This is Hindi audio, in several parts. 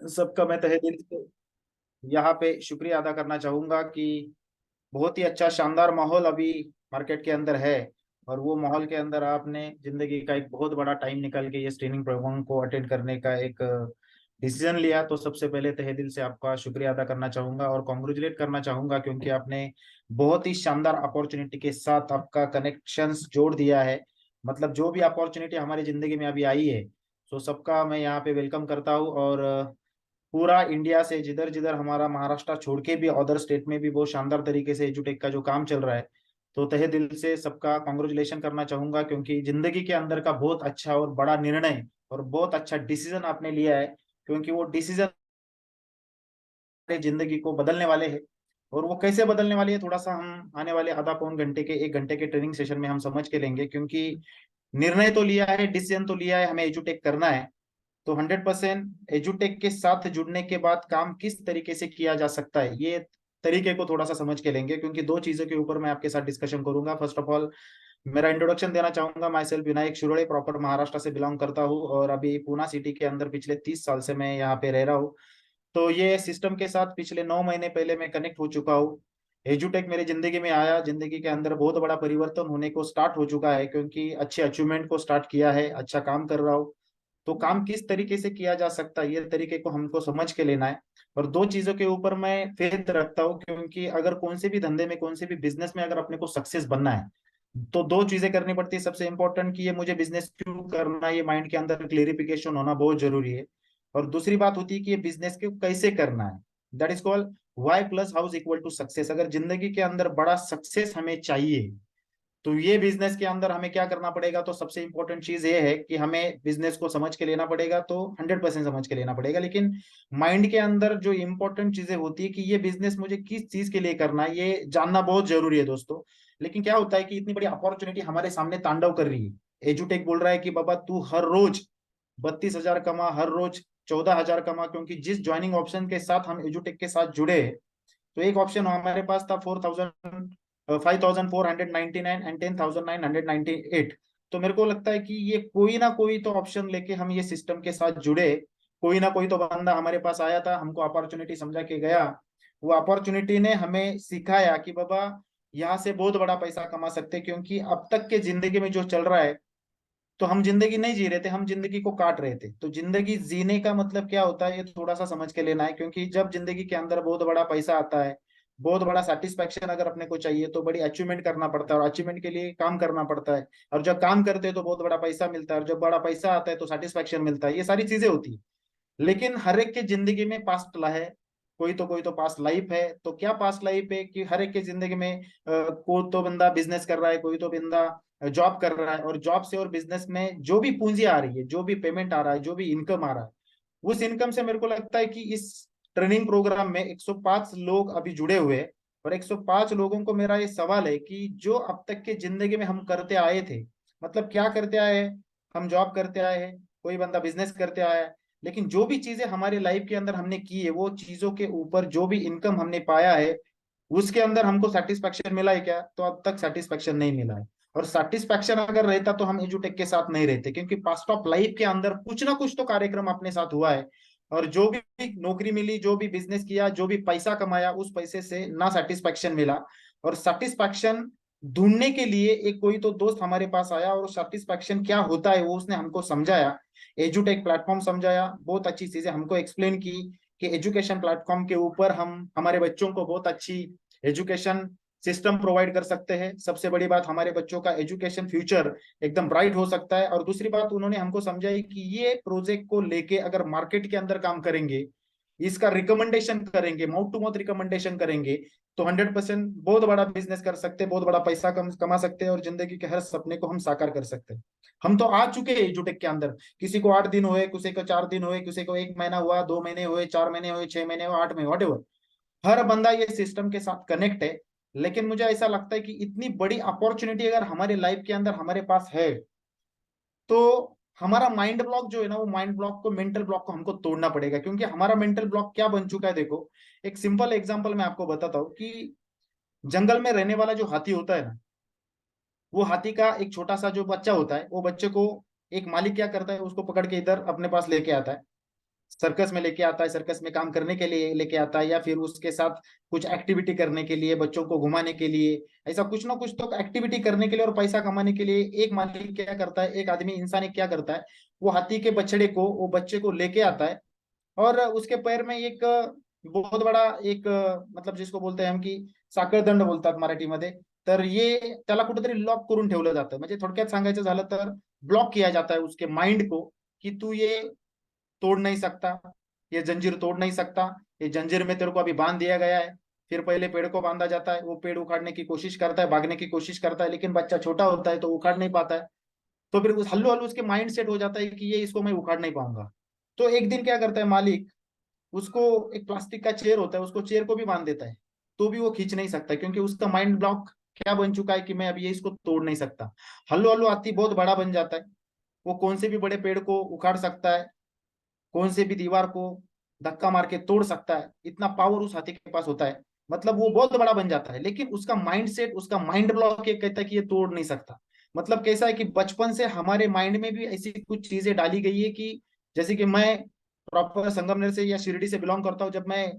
सबका मैं तहे दिल से यहाँ पे शुक्रिया अदा करना चाहूंगा कि बहुत ही अच्छा शानदार माहौल अभी मार्केट के अंदर है। और वो माहौल के अंदर आपने जिंदगी का एक बहुत बड़ा टाइम निकाल के ये ट्रेनिंग प्रोग्राम को अटेंड करने का एक डिसीजन लिया। तो सबसे पहले तहे दिल से आपका शुक्रिया अदा करना चाहूंगा और कॉन्ग्रेचुलेट करना चाहूंगा, क्योंकि आपने बहुत ही शानदार अपॉर्चुनिटी के साथ आपका कनेक्शंस जोड़ दिया है। मतलब जो भी अपॉर्चुनिटी हमारी जिंदगी में अभी आई है, तो सबका मैं यहाँ पे वेलकम करता हूँ। और पूरा इंडिया से जिधर जिधर हमारा महाराष्ट्र छोड़ के भी अदर स्टेट में भी बहुत शानदार तरीके से एजुटेक का जो काम चल रहा है, तो तहे दिल से सबका कॉन्ग्रेचुलेशन करना चाहूंगा, क्योंकि जिंदगी के अंदर का बहुत अच्छा और बड़ा निर्णय और बहुत अच्छा डिसीजन आपने लिया है। क्योंकि वो डिसीजन जिंदगी को बदलने वाले हैं। और वो कैसे बदलने वाली है, थोड़ा सा हम आने वाले आधा पौन घंटे के 1 घंटे के ट्रेनिंग सेशन में हम समझ के लेंगे। क्योंकि निर्णय तो लिया है, डिसीजन तो लिया है, हमें एजुटेक करना है। तो 100% एजुटेक के साथ जुड़ने के बाद काम किस तरीके से किया जा सकता है, ये तरीके को थोड़ा सा समझ के लेंगे। क्योंकि दो चीजों के ऊपर मैं आपके साथ डिस्कशन करूंगा। फर्स्ट ऑफ ऑल मेरा इंट्रोडक्शन देना चाहूंगा। Myself Vinayak Shirode, proper Maharashtra से बिलोंग करता हूँ और अभी पूना सिटी के अंदर पिछले 30 साल से मैं यहाँ पे रह रहा हूँ। तो ये सिस्टम के साथ पिछले 9 महीने पहले मैं कनेक्ट हो चुका हूँ। एजुटेक मेरी जिंदगी में आया, जिंदगी के अंदर बहुत बड़ा परिवर्तन होने को स्टार्ट हो चुका है, क्योंकि अच्छे अचीवमेंट को स्टार्ट किया है, अच्छा काम कर रहा हूँ। तो काम किस तरीके से किया जा सकता है, ये तरीके को हमको समझ के लेना है। और दो चीजों के ऊपर मैं फेथ रखता हूँ, क्योंकि अगर कौन से भी धंधे में, कौन से भी बिजनेस में अगर अपने को सक्सेस बनना है, तो दो चीजें करनी पड़ती है। सबसे इंपॉर्टेंट कि ये मुझे बिजनेस क्यों करना है, ये माइंड के अंदर क्लेरिफिकेशन होना बहुत जरूरी है। और दूसरी बात होती है कि ये बिजनेस को कैसे करना है। That is called why plus house equal to success. अगर जिंदगी के अंदर बड़ा सक्सेस हमें चाहिए, तो ये बिजनेस के अंदर हमें क्या करना पड़ेगा। तो सबसे इंपॉर्टेंट चीज ये है कि हमें बिजनेस को समझ के लेना पड़ेगा, तो 100% समझ के लेना पड़ेगा। लेकिन माइंड के अंदर जो इंपॉर्टेंट चीजें होती है कि ये बिजनेस मुझे किस चीज के लिए करना है, ये जानना बहुत जरूरी है दोस्तों। लेकिन क्या होता है कि इतनी बड़ी अपॉर्चुनिटी हमारे सामने तांडव कर रही है। एजुटेक बोल रहा है कि बाबा तू हर रोज 32,000 कमा, हर रोज 14,000 कमा। क्योंकि जिस ज्वाइनिंग ऑप्शन के साथ हम एजुटेक के साथ जुड़े, तो एक ऑप्शन हमारे पास था 5,499 एंड 10,998। तो मेरे को लगता है कि ये कोई ना कोई तो ऑप्शन लेके हम ये सिस्टम के साथ जुड़े। कोई ना कोई तो बंदा हमारे पास आया था, हमको अपॉर्चुनिटी समझा के गया। वो अपॉर्चुनिटी ने हमें सिखाया कि बाबा यहाँ से बहुत बड़ा पैसा कमा सकते हैं। क्योंकि अब तक के जिंदगी में जो चल रहा है, तो हम जिंदगी नहीं जी रहे थे, हम जिंदगी को काट रहे थे। तो जिंदगी जीने का मतलब क्या होता है, ये थोड़ा सा समझ के लेना है। क्योंकि जब जिंदगी के अंदर बहुत बड़ा पैसा आता है, बहुत बड़ा सेटिस्फेक्शन अगर अपने को चाहिए, तो बड़ी अचीवमेंट करना पड़ता है और अचीवमेंट के लिए काम करना पड़ता है। और जब काम करते हैं तो बहुत बड़ा पैसा मिलता है, और जब बड़ा पैसा आता है तो सेटिस्फेक्शन मिलता है। ये सारी चीजें होती है। लेकिन हर एक के जिंदगी में पास्ट ला है, कोई तो पास्ट लाइफ है। तो क्या पास्ट लाइफ है कि हर एक के जिंदगी में कोई तो बंदा बिजनेस कर रहा है, कोई तो बंदा जॉब कर रहा है। और जॉब से और बिजनेस में जो भी पूंजी आ रही है, जो भी पेमेंट आ रहा है, जो भी इनकम आ रहा है, उस इनकम से मेरे को लगता है कि इस ट्रेनिंग प्रोग्राम में 105 लोग अभी जुड़े हुए हैं। और 105 लोगों को मेरा ये सवाल है कि जो अब तक के जिंदगी में हम करते आए थे, मतलब क्या करते आए हैं, हम जॉब करते आए हैं, कोई बंदा बिजनेस करते आया है। लेकिन जो भी चीजें हमारी लाइफ के अंदर हमने की है, वो चीजों के ऊपर जो भी इनकम हमने पाया है, उसके अंदर हमको सेटिस्फेक्शन मिला है क्या, तो अब तक सेटिस्फेक्शन नहीं मिला है। और सेटिस्फेक्शन अगर रहता तो हम एजुटेक के साथ नहीं रहते। क्योंकि पास्ट ऑफ लाइफ के अंदर कुछ ना कुछ तो कार्यक्रम अपने साथ हुआ है। और जो भी नौकरी मिली, जो भी बिजनेस किया, जो भी पैसा कमाया, उस पैसे से ना सेटिस्फेक्शन मिला। और सेटिस्फेक्शन ढूंढने के लिए एक कोई तो दोस्त हमारे पास आया, और सेटिस्फेक्शन क्या होता है वो उसने हमको समझाया। एजुटेक प्लेटफॉर्म समझाया, बहुत अच्छी चीजें हमको एक्सप्लेन की कि एजुकेशन प्लेटफॉर्म के ऊपर हम हमारे बच्चों को बहुत अच्छी एजुकेशन सिस्टम प्रोवाइड कर सकते हैं। सबसे बड़ी बात, हमारे बच्चों का एजुकेशन फ्यूचर एकदम ब्राइट हो सकता है। और दूसरी बात उन्होंने हमको समझाई कि ये प्रोजेक्ट को लेके अगर मार्केट के अंदर काम करेंगे, इसका रिकमेंडेशन करेंगे, माउथ टू माउथ रिकमेंडेशन करेंगे, तो 100% बहुत बड़ा बिजनेस कर सकते हैं, बहुत बड़ा पैसा कमा सकते हैं, और जिंदगी के हर सपने को हम साकार कर सकते हैं। हम तो आ चुके हैं एजुटेक के अंदर। किसी को 8 दिन हुए, किसी को 4 दिन हुए, किसी को 1 महीना हुआ, 2 महीने हुए, 4 महीने हुए, 6 महीने हुए, 8 महीने, वॉट। हर बंदा ये सिस्टम के साथ कनेक्ट है। लेकिन मुझे ऐसा लगता है कि इतनी बड़ी अपॉर्चुनिटी अगर हमारे लाइफ के अंदर हमारे पास है, तो हमारा माइंड ब्लॉक जो है ना, वो माइंड ब्लॉक को, मेंटल ब्लॉक को हमको तोड़ना पड़ेगा। क्योंकि हमारा मेंटल ब्लॉक क्या बन चुका है, देखो एक सिंपल एग्जांपल मैं आपको बताता हूँ कि जंगल में रहने वाला जो हाथी होता है ना, वो हाथी का एक छोटा सा जो बच्चा होता है, वो बच्चे को एक मालिक क्या करता है, उसको पकड़ के इधर अपने पास लेके आता है। सर्कस में लेके आता है, सर्कस में काम करने के लिए लेके आता है, या फिर उसके साथ कुछ एक्टिविटी करने के लिए, बच्चों को घुमाने के लिए, ऐसा कुछ ना कुछ तो एक्टिविटी करने के लिए और पैसा कमाने के लिए एक मालिक क्या करता है, एक आदमी इंसान क्या करता है, वो हाथी के बछड़े को, वो बच्चे को लेके आता है, और उसके पैर में एक बहुत बड़ा एक मतलब जिसको बोलते हैं हम की साखळदंड बोलतात मराठीमध्ये, तर ये त्याला कुठेतरी लॉक करून ठेवलं जातं. म्हणजे थोडक्यात सांगायचं झालं तर ब्लॉक किया जाता है उसके माइंड को, कि तू ये तोड़ नहीं सकता, ये जंजीर तोड़ नहीं सकता, ये जंजीर में तेरे को अभी बांध दिया गया है। फिर पहले पेड़ को बांधा जाता है, वो पेड़ उखाड़ने की कोशिश करता है, भागने की कोशिश करता है, लेकिन बच्चा छोटा होता है तो उखाड़ नहीं पाता है। तो फिर उस हल्लू हल्लू उसके माइंड सेट हो जाता है कि ये इसको मैं उखाड़ नहीं पाऊंगा। तो एक दिन क्या करता है मालिक, उसको एक प्लास्टिक का चेयर होता है, उसको चेयर को भी बांध देता है, तो भी वो खींच नहीं सकता, क्योंकि उसका माइंड ब्लॉक क्या बन चुका है कि मैं अभी ये इसको तोड़ नहीं सकता। हल्लू हल्लू हाथी बहुत बड़ा बन जाता है, वो कौन से भी बड़े पेड़ को उखाड़ सकता है, कौन से भी दीवार को धक्का मार के तोड़ सकता है, इतना पावर उस हाथी के पास होता है। मतलब वो बहुत बड़ा बन जाता है, लेकिन उसका माइंड सेट, उसका माइंड ब्लॉक ये कहता है कि ये तोड़ नहीं सकता। मतलब कैसा है कि बचपन से हमारे माइंड में भी ऐसी कुछ चीजें डाली गई है कि जैसे कि मैं प्रॉपर संगमनेर से या शिरडी से बिलोंग करता हूँ, जब मैं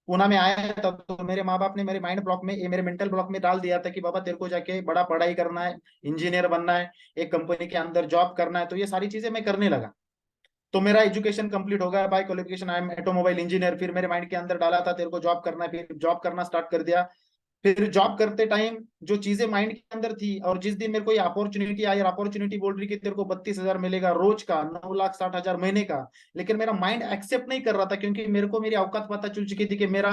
पूना में आया था तो मेरे माँ बाप ने मेरे माइंड ब्लॉक में, ये मेरे मेंटल ब्लॉक में डाल दिया था कि बाबा तेरे को जाके बड़ा पढ़ाई करना है, इंजीनियर बनना है, एक कंपनी के अंदर जॉब करना है। तो ये सारी चीजें मैं करने लगा, तो मेरा एजुकेशन कंप्लीट हो गया, by qualification I am automobile engineer. फिर मेरे माइंड के अंदर डाला था तेरे को जॉब करना है, फिर जॉब करना स्टार्ट कर दिया। फिर जॉब करते टाइम जो चीजें माइंड के अंदर थी, और जिस दिन मेरे को ये अपॉर्चुनिटी आई, और अपॉर्चुनिटी बोल रही कि तेरे को 32,000 मिलेगा रोज का, 9,60,000 महीने का, लेकिन मेरा माइंड एक्सेप्ट नहीं कर रहा था, क्योंकि मेरे को मेरी औकात पता चल चुकी थी कि मेरा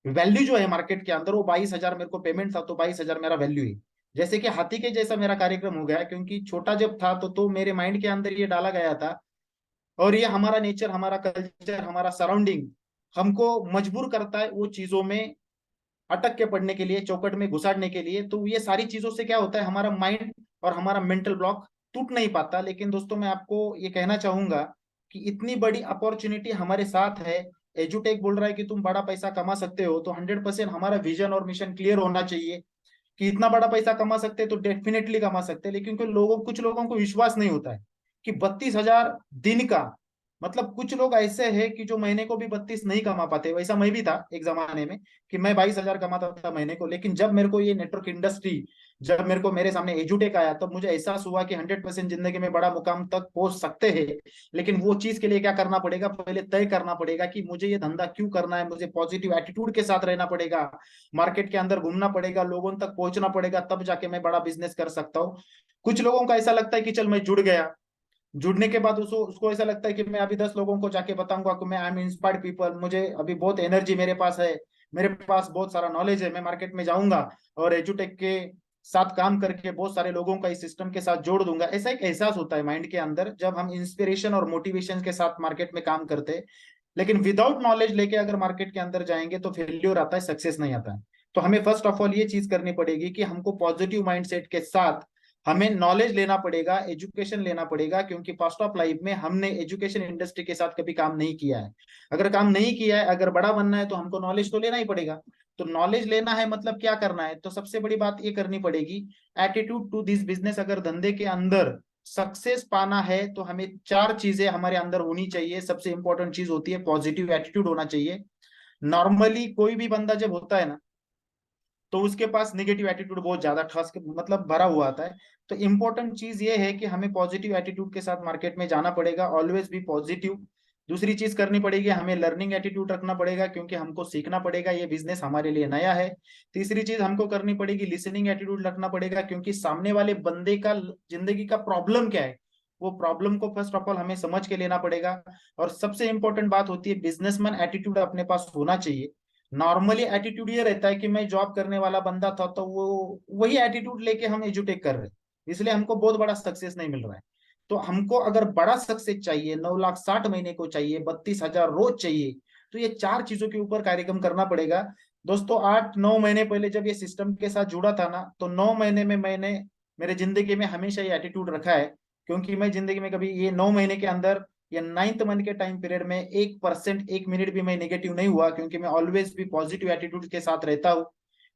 वैल्यू जो है मार्केट के अंदर वो 22,000 मेरे को पेमेंट था, तो 22,000 मेरा वैल्यू है। जैसे कि हाथी के जैसा मेरा कार्यक्रम हो गया, क्योंकि छोटा जब था तो मेरे माइंड के अंदर ये डाला गया था, और ये हमारा नेचर, हमारा कल्चर, हमारा सराउंडिंग हमको मजबूर करता है वो चीजों में अटक के पड़ने के लिए, चौकट में घुसाड़ने के लिए। तो ये सारी चीजों से क्या होता है, हमारा माइंड और हमारा मेंटल ब्लॉक टूट नहीं पाता। लेकिन दोस्तों मैं आपको ये कहना चाहूंगा कि इतनी बड़ी अपॉर्चुनिटी हमारे साथ है, एजुटेक बोल रहा है कि तुम बड़ा पैसा कमा सकते हो, तो 100% हमारा विजन और मिशन क्लियर होना चाहिए कि इतना बड़ा पैसा कमा सकते हैं तो डेफिनेटली कमा सकते हैं। लेकिन कुछ लोगों को विश्वास नहीं होता है कि 32,000 दिन का, मतलब कुछ लोग ऐसे हैं कि जो महीने को भी 32 नहीं कमा पाते। वैसा मैं भी था एक जमाने में कि मैं 22,000 कमाता था महीने को। लेकिन जब मेरे को ये नेटवर्क इंडस्ट्री, जब मेरे को मेरे सामने एजुटेक आया, तब मुझे एहसास हुआ कि 100% जिंदगी में बड़ा मुकाम तक पहुंच सकते हैं। लेकिन वो चीज के लिए क्या करना पड़ेगा, पहले तय करना पड़ेगा कि मुझे ये धंधा क्यों करना है, मुझे पॉजिटिव एटीट्यूड के साथ रहना पड़ेगा, मार्केट के अंदर घूमना पड़ेगा, लोगों तक पहुंचना पड़ेगा, तब जाके मैं बड़ा बिजनेस कर सकता हूँ। कुछ लोगों का ऐसा लगता है कि चल मैं जुड़ गया, जुड़ने के बाद उसको उसको ऐसा लगता है कि मैं अभी 10 लोगों को जाके बताऊंगा कि मैं आई एम इंस्पायर्ड पीपल, मुझे अभी बहुत एनर्जी मेरे पास है, मेरे पास बहुत सारा नॉलेज है, मैं मार्केट में जाऊंगा और एजुटेक के साथ काम करके बहुत सारे लोगों का इस सिस्टम के साथ जोड़ दूंगा। ऐसा एक एहसास होता है माइंड के अंदर जब हम इंस्पिरेशन और मोटिवेशन के साथ मार्केट में काम करते हैं। लेकिन विदाउट नॉलेज लेके अगर मार्केट के अंदर जाएंगे तो फेल्योर आता है, सक्सेस नहीं आता है। तो हमें फर्स्ट ऑफ ऑल ये चीज करनी पड़ेगी कि हमको पॉजिटिव माइंडसेट के साथ हमें नॉलेज लेना पड़ेगा, एजुकेशन लेना पड़ेगा, क्योंकि पास्ट ऑफ लाइफ में हमने एजुकेशन इंडस्ट्री के साथ कभी काम नहीं किया है। अगर काम नहीं किया है, अगर बड़ा बनना है, तो हमको नॉलेज तो लेना ही पड़ेगा। तो नॉलेज लेना है मतलब क्या करना है, तो सबसे बड़ी बात ये करनी पड़ेगी, एटीट्यूड टू दिस बिजनेस। अगर धंधे के अंदर सक्सेस पाना है तो हमें चार चीजें हमारे अंदर होनी चाहिए। सबसे इंपॉर्टेंट चीज होती है पॉजिटिव एटीट्यूड होना चाहिए। नॉर्मली कोई भी बंदा जब होता है ना, तो उसके पास नेगेटिव एटीट्यूड बहुत ज्यादा ठस के मतलब भरा हुआ आता है। तो इंपॉर्टेंट चीज ये है कि हमें पॉजिटिव एटीट्यूड के साथ मार्केट में जाना पड़ेगा, ऑलवेज बी पॉजिटिव। दूसरी चीज करनी पड़ेगी, हमें लर्निंग एटीट्यूड रखना पड़ेगा, क्योंकि हमको सीखना पड़ेगा, ये बिजनेस हमारे लिए नया है। तीसरी चीज हमको करनी पड़ेगी, लिसनिंग एटीट्यूड रखना पड़ेगा, क्योंकि सामने वाले बंदे का जिंदगी का प्रॉब्लम क्या है, वो प्रॉब्लम को फर्स्ट ऑफ ऑल हमें समझ के लेना पड़ेगा। और सबसे इंपॉर्टेंट बात होती है बिजनेसमैन एटीट्यूड अपने पास होना चाहिए। नॉर्मली एटीट्यूड ये रहता है कि मैं जॉब करने वाला बंदा था, तो वो वही एटीट्यूड लेके हम एजुटेक कर रहे हैं, इसलिए हमको बहुत बड़ा सक्सेस नहीं मिल रहा है। तो हमको अगर बड़ा सक्सेस चाहिए, 9,60,000 महीने को चाहिए, 32,000 रोज चाहिए, तो ये चार चीजों के ऊपर कार्यक्रम करना पड़ेगा। दोस्तों 8-9 महीने पहले जब ये सिस्टम के साथ जुड़ा था ना, तो 9 महीने में मैंने मेरे जिंदगी में हमेशा ये एटीट्यूड रखा है। क्योंकि मैं जिंदगी में कभी ये 9 महीने के अंदर या 9th मंथ के टाइम पीरियड में 1%, 1 मिनट भी मैं नेगेटिव नहीं हुआ, क्योंकि मैं ऑलवेज भी पॉजिटिव एटीट्यूड के साथ रहता हूँ।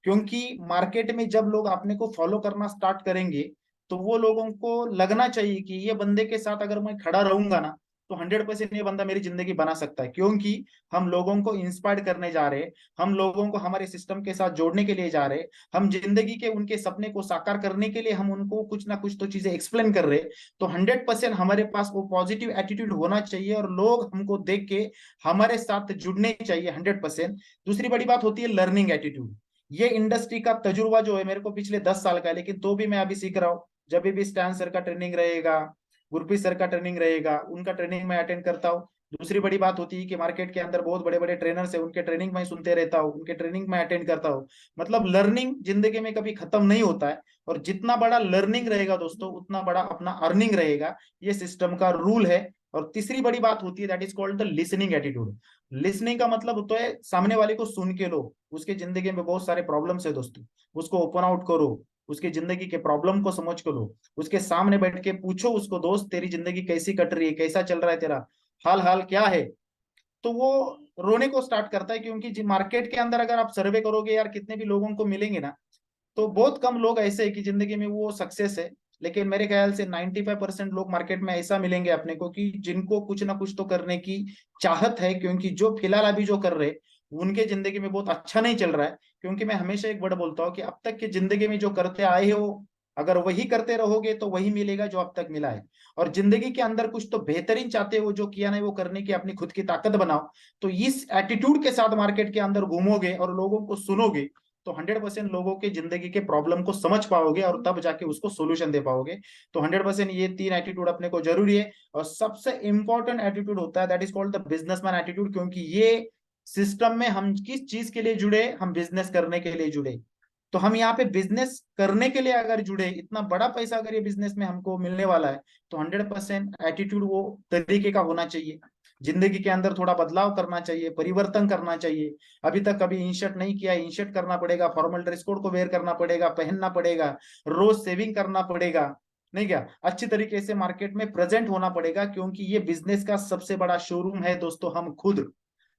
क्योंकि मार्केट में जब लोग अपने को फॉलो करना स्टार्ट करेंगे, तो वो लोगों को लगना चाहिए कि ये बंदे के साथ अगर मैं खड़ा रहूंगा ना, तो 100% ये बंदा मेरी जिंदगी बना सकता है, क्योंकि हम लोगों को इंस्पायर करने जा रहे, हम लोगों को हमारे सिस्टम के साथ जोड़ने के लिए जा रहे, हम जिंदगी के उनके सपने को साकार करने के लिए हम उनको कुछ ना कुछ तो चीजें एक्सप्लेन कर रहे। तो 100% हमारे पास वो पॉजिटिव एटीट्यूड होना चाहिए और लोग हमको देख के हमारे साथ जुड़ने चाहिए 100%। दूसरी बड़ी बात होती है लर्निंग एटीट्यूड। ये इंडस्ट्री का तजुर्बा जो है मेरे को पिछले 10 साल का है, लेकिन तो भी मैं अभी सीख रहा हूँ। जब भी स्टैन सर का ट्रेनिंग रहेगा, गुरप्रीत सर का ट्रेनिंग रहेगा, उनका ट्रेनिंग मैं अटेंड करता हूँ। दूसरी बड़ी बात होती है कि मार्केट के अंदर बहुत बड़े बड़े ट्रेनर्स है, उनके ट्रेनिंग मैं सुनते रहता हूँ, उनके ट्रेनिंग मैं अटेंड करता हूँ। मतलब लर्निंग जिंदगी में कभी खत्म नहीं होता है, और जितना बड़ा लर्निंग रहेगा दोस्तों उतना बड़ा अपना अर्निंग रहेगा। ये सिस्टम का रूल है। और तीसरी बड़ी बात होती है that is called the listening attitude. Listening का मतलब होता है सामने वाले को सुन के लो, उसके जिंदगी में बहुत सारे प्रॉब्लम्स है दोस्तों, उसको ओपन आउट करो, उसकी जिंदगी के प्रॉब्लम को समझ कर लो, उसके सामने बैठ के पूछो उसको, दोस्त तेरी जिंदगी कैसी कट रही है, कैसा चल रहा है, तेरा हाल हाल क्या है। तो वो रोने को स्टार्ट करता है, क्योंकि मार्केट के अंदर अगर आप सर्वे करोगे यार, कितने भी लोगों को मिलेंगे ना, तो बहुत कम लोग ऐसे हैं कि जिंदगी में वो सक्सेस है। लेकिन मेरे ख्याल से 95% लोग मार्केट में ऐसा मिलेंगे अपने को कि जिनको कुछ ना कुछ तो करने की चाहत है, क्योंकि जो फिलहाल अभी जो कर रहे उनके जिंदगी में बहुत अच्छा नहीं चल रहा है। क्योंकि मैं हमेशा एक वर्ड बोलता हूँ कि अब तक की जिंदगी में जो करते आए हो, अगर वही करते रहोगे तो वही मिलेगा जो अब तक मिला है। और जिंदगी के अंदर कुछ तो बेहतरीन चाहते हो, जो किया नहीं वो करने की अपनी खुद की ताकत बनाओ। तो इस एटीट्यूड के साथ मार्केट के अंदर घूमोगे और लोगों को सुनोगे, तो 100% लोगों के जिंदगी के प्रॉब्लम को समझ पाओगे और तब जाके उसको सोल्यूशन दे पाओगे। तो 100% ये तीन एटीट्यूड अपने को जरूरी है। और सबसे इंपॉर्टेंट एटीट्यूड होता है that is called the businessman attitude, क्योंकि ये सिस्टम में हम किस चीज के लिए जुड़े, हम बिजनेस करने के लिए जुड़े। तो हम यहाँ पे बिजनेस करने के लिए अगर जुड़े, इतना बड़ा पैसा अगर ये बिजनेस में हमको मिलने वाला है, तो 100% एटीट्यूड वो तरीके का होना चाहिए। जिंदगी के अंदर थोड़ा बदलाव करना चाहिए, परिवर्तन करना चाहिए। अभी तक कभी इन शर्ट नहीं किया, इन शर्ट करना पड़ेगा, फॉर्मल ड्रेस कोड को वेयर करना पड़ेगा, पहनना पड़ेगा, रोज सेविंग करना पड़ेगा, नहीं क्या, अच्छी तरीके से मार्केट में प्रेजेंट होना पड़ेगा, क्योंकि ये बिजनेस का सबसे बड़ा शोरूम है दोस्तों, हम खुद।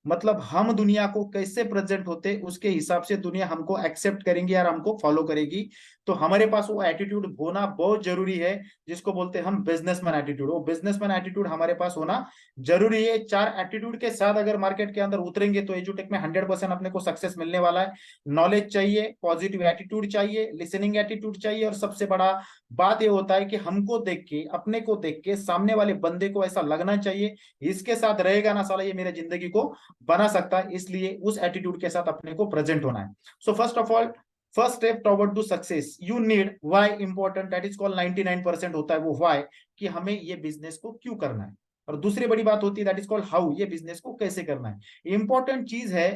मतलब हम दुनिया को कैसे प्रेजेंट होते उसके हिसाब से दुनिया हमको एक्सेप्ट करेंगी और हमको फॉलो करेगी। तो हमारे पास वो एटीट्यूड होना बहुत जरूरी है, जिसको बोलते हैं हम बिजनेसमैन एटीट्यूड। वो बिजनेसमैन एटीट्यूड हमारे पास होना जरूरी है। चार एटीट्यूड के साथ अगर मार्केट के अंदर उतरेंगे तो एजुटेक में 100% अपने को सक्सेस मिलने वाला है। नॉलेज चाहिए, पॉजिटिव एटीट्यूड चाहिए, लिसनिंग एटीट्यूड चाहिए, और सबसे बड़ा बात ये होता है कि हमको देख के, अपने को देख के सामने वाले बंदे को ऐसा लगना चाहिए इसके साथ रहेगा ना साला, ये मेरे जिंदगी को बना सकता है। इसलिए उस एटीट्यूड के साथ अपने को प्रेजेंट होना है। So first of all, first step toward to success you need why important, that is called 99% होता है वो व्हाई, कि हमें ये बिजनेस को क्यों करना है। और दूसरी बड़ी बात होती है दैट इज कॉल्ड हाउ, ये बिजनेस को कैसे करना है। इंपॉर्टेंट चीज है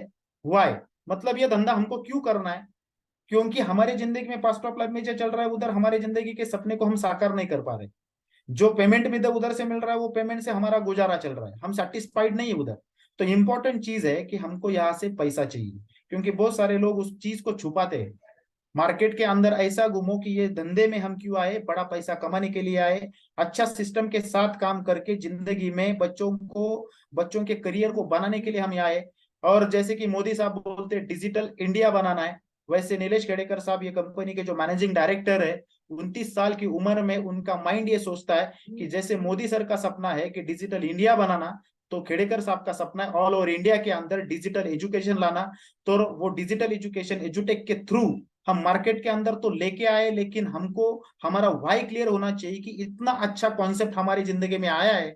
व्हाई, मतलब ये धंधा हमको क्यों करना है, क्योंकि हमारे जिंदगी में पास्ट ऑफ लाइफ में जो चल रहा है उधर हमारे जिंदगी के सपने को हम साकार नहीं कर पा रहे। जो पेमेंट में उधर से मिल रहा है वो पेमेंट से हमारा गुजारा चल रहा है, हम सेटिस्फाइड नहीं है उधर। तो इंपॉर्टेंट चीज है कि हमको यहाँ से पैसा चाहिए, क्योंकि बहुत सारे लोग उस चीज को छुपाते हैं। मार्केट के अंदर ऐसा घूमो कि ये धंधे में हम क्यों आए, बड़ा पैसा कमाने के लिए आए, अच्छा सिस्टम के साथ काम करके जिंदगी में बच्चों को, बच्चों के करियर को बनाने के लिए हम यहाँ आए। और जैसे कि मोदी साहब बोलते हैं डिजिटल इंडिया बनाना है, वैसे नीलेश खेड़ेकर साहब ये कंपनी के जो मैनेजिंग डायरेक्टर है, 29 साल की उम्र में उनका माइंड ये सोचता है कि जैसे मोदी सर का सपना है कि डिजिटल इंडिया बनाना, तो खेड़ेकर साहब का सपना है ऑल ओवर इंडिया के अंदर डिजिटल एजुकेशन लाना। तो वो डिजिटल एजुकेशन एजुटेक के थ्रू हम मार्केट के अंदर तो लेके आए, लेकिन हमको हमारा वाई क्लियर होना चाहिए कि इतना अच्छा कॉन्सेप्ट हमारी जिंदगी में आया है,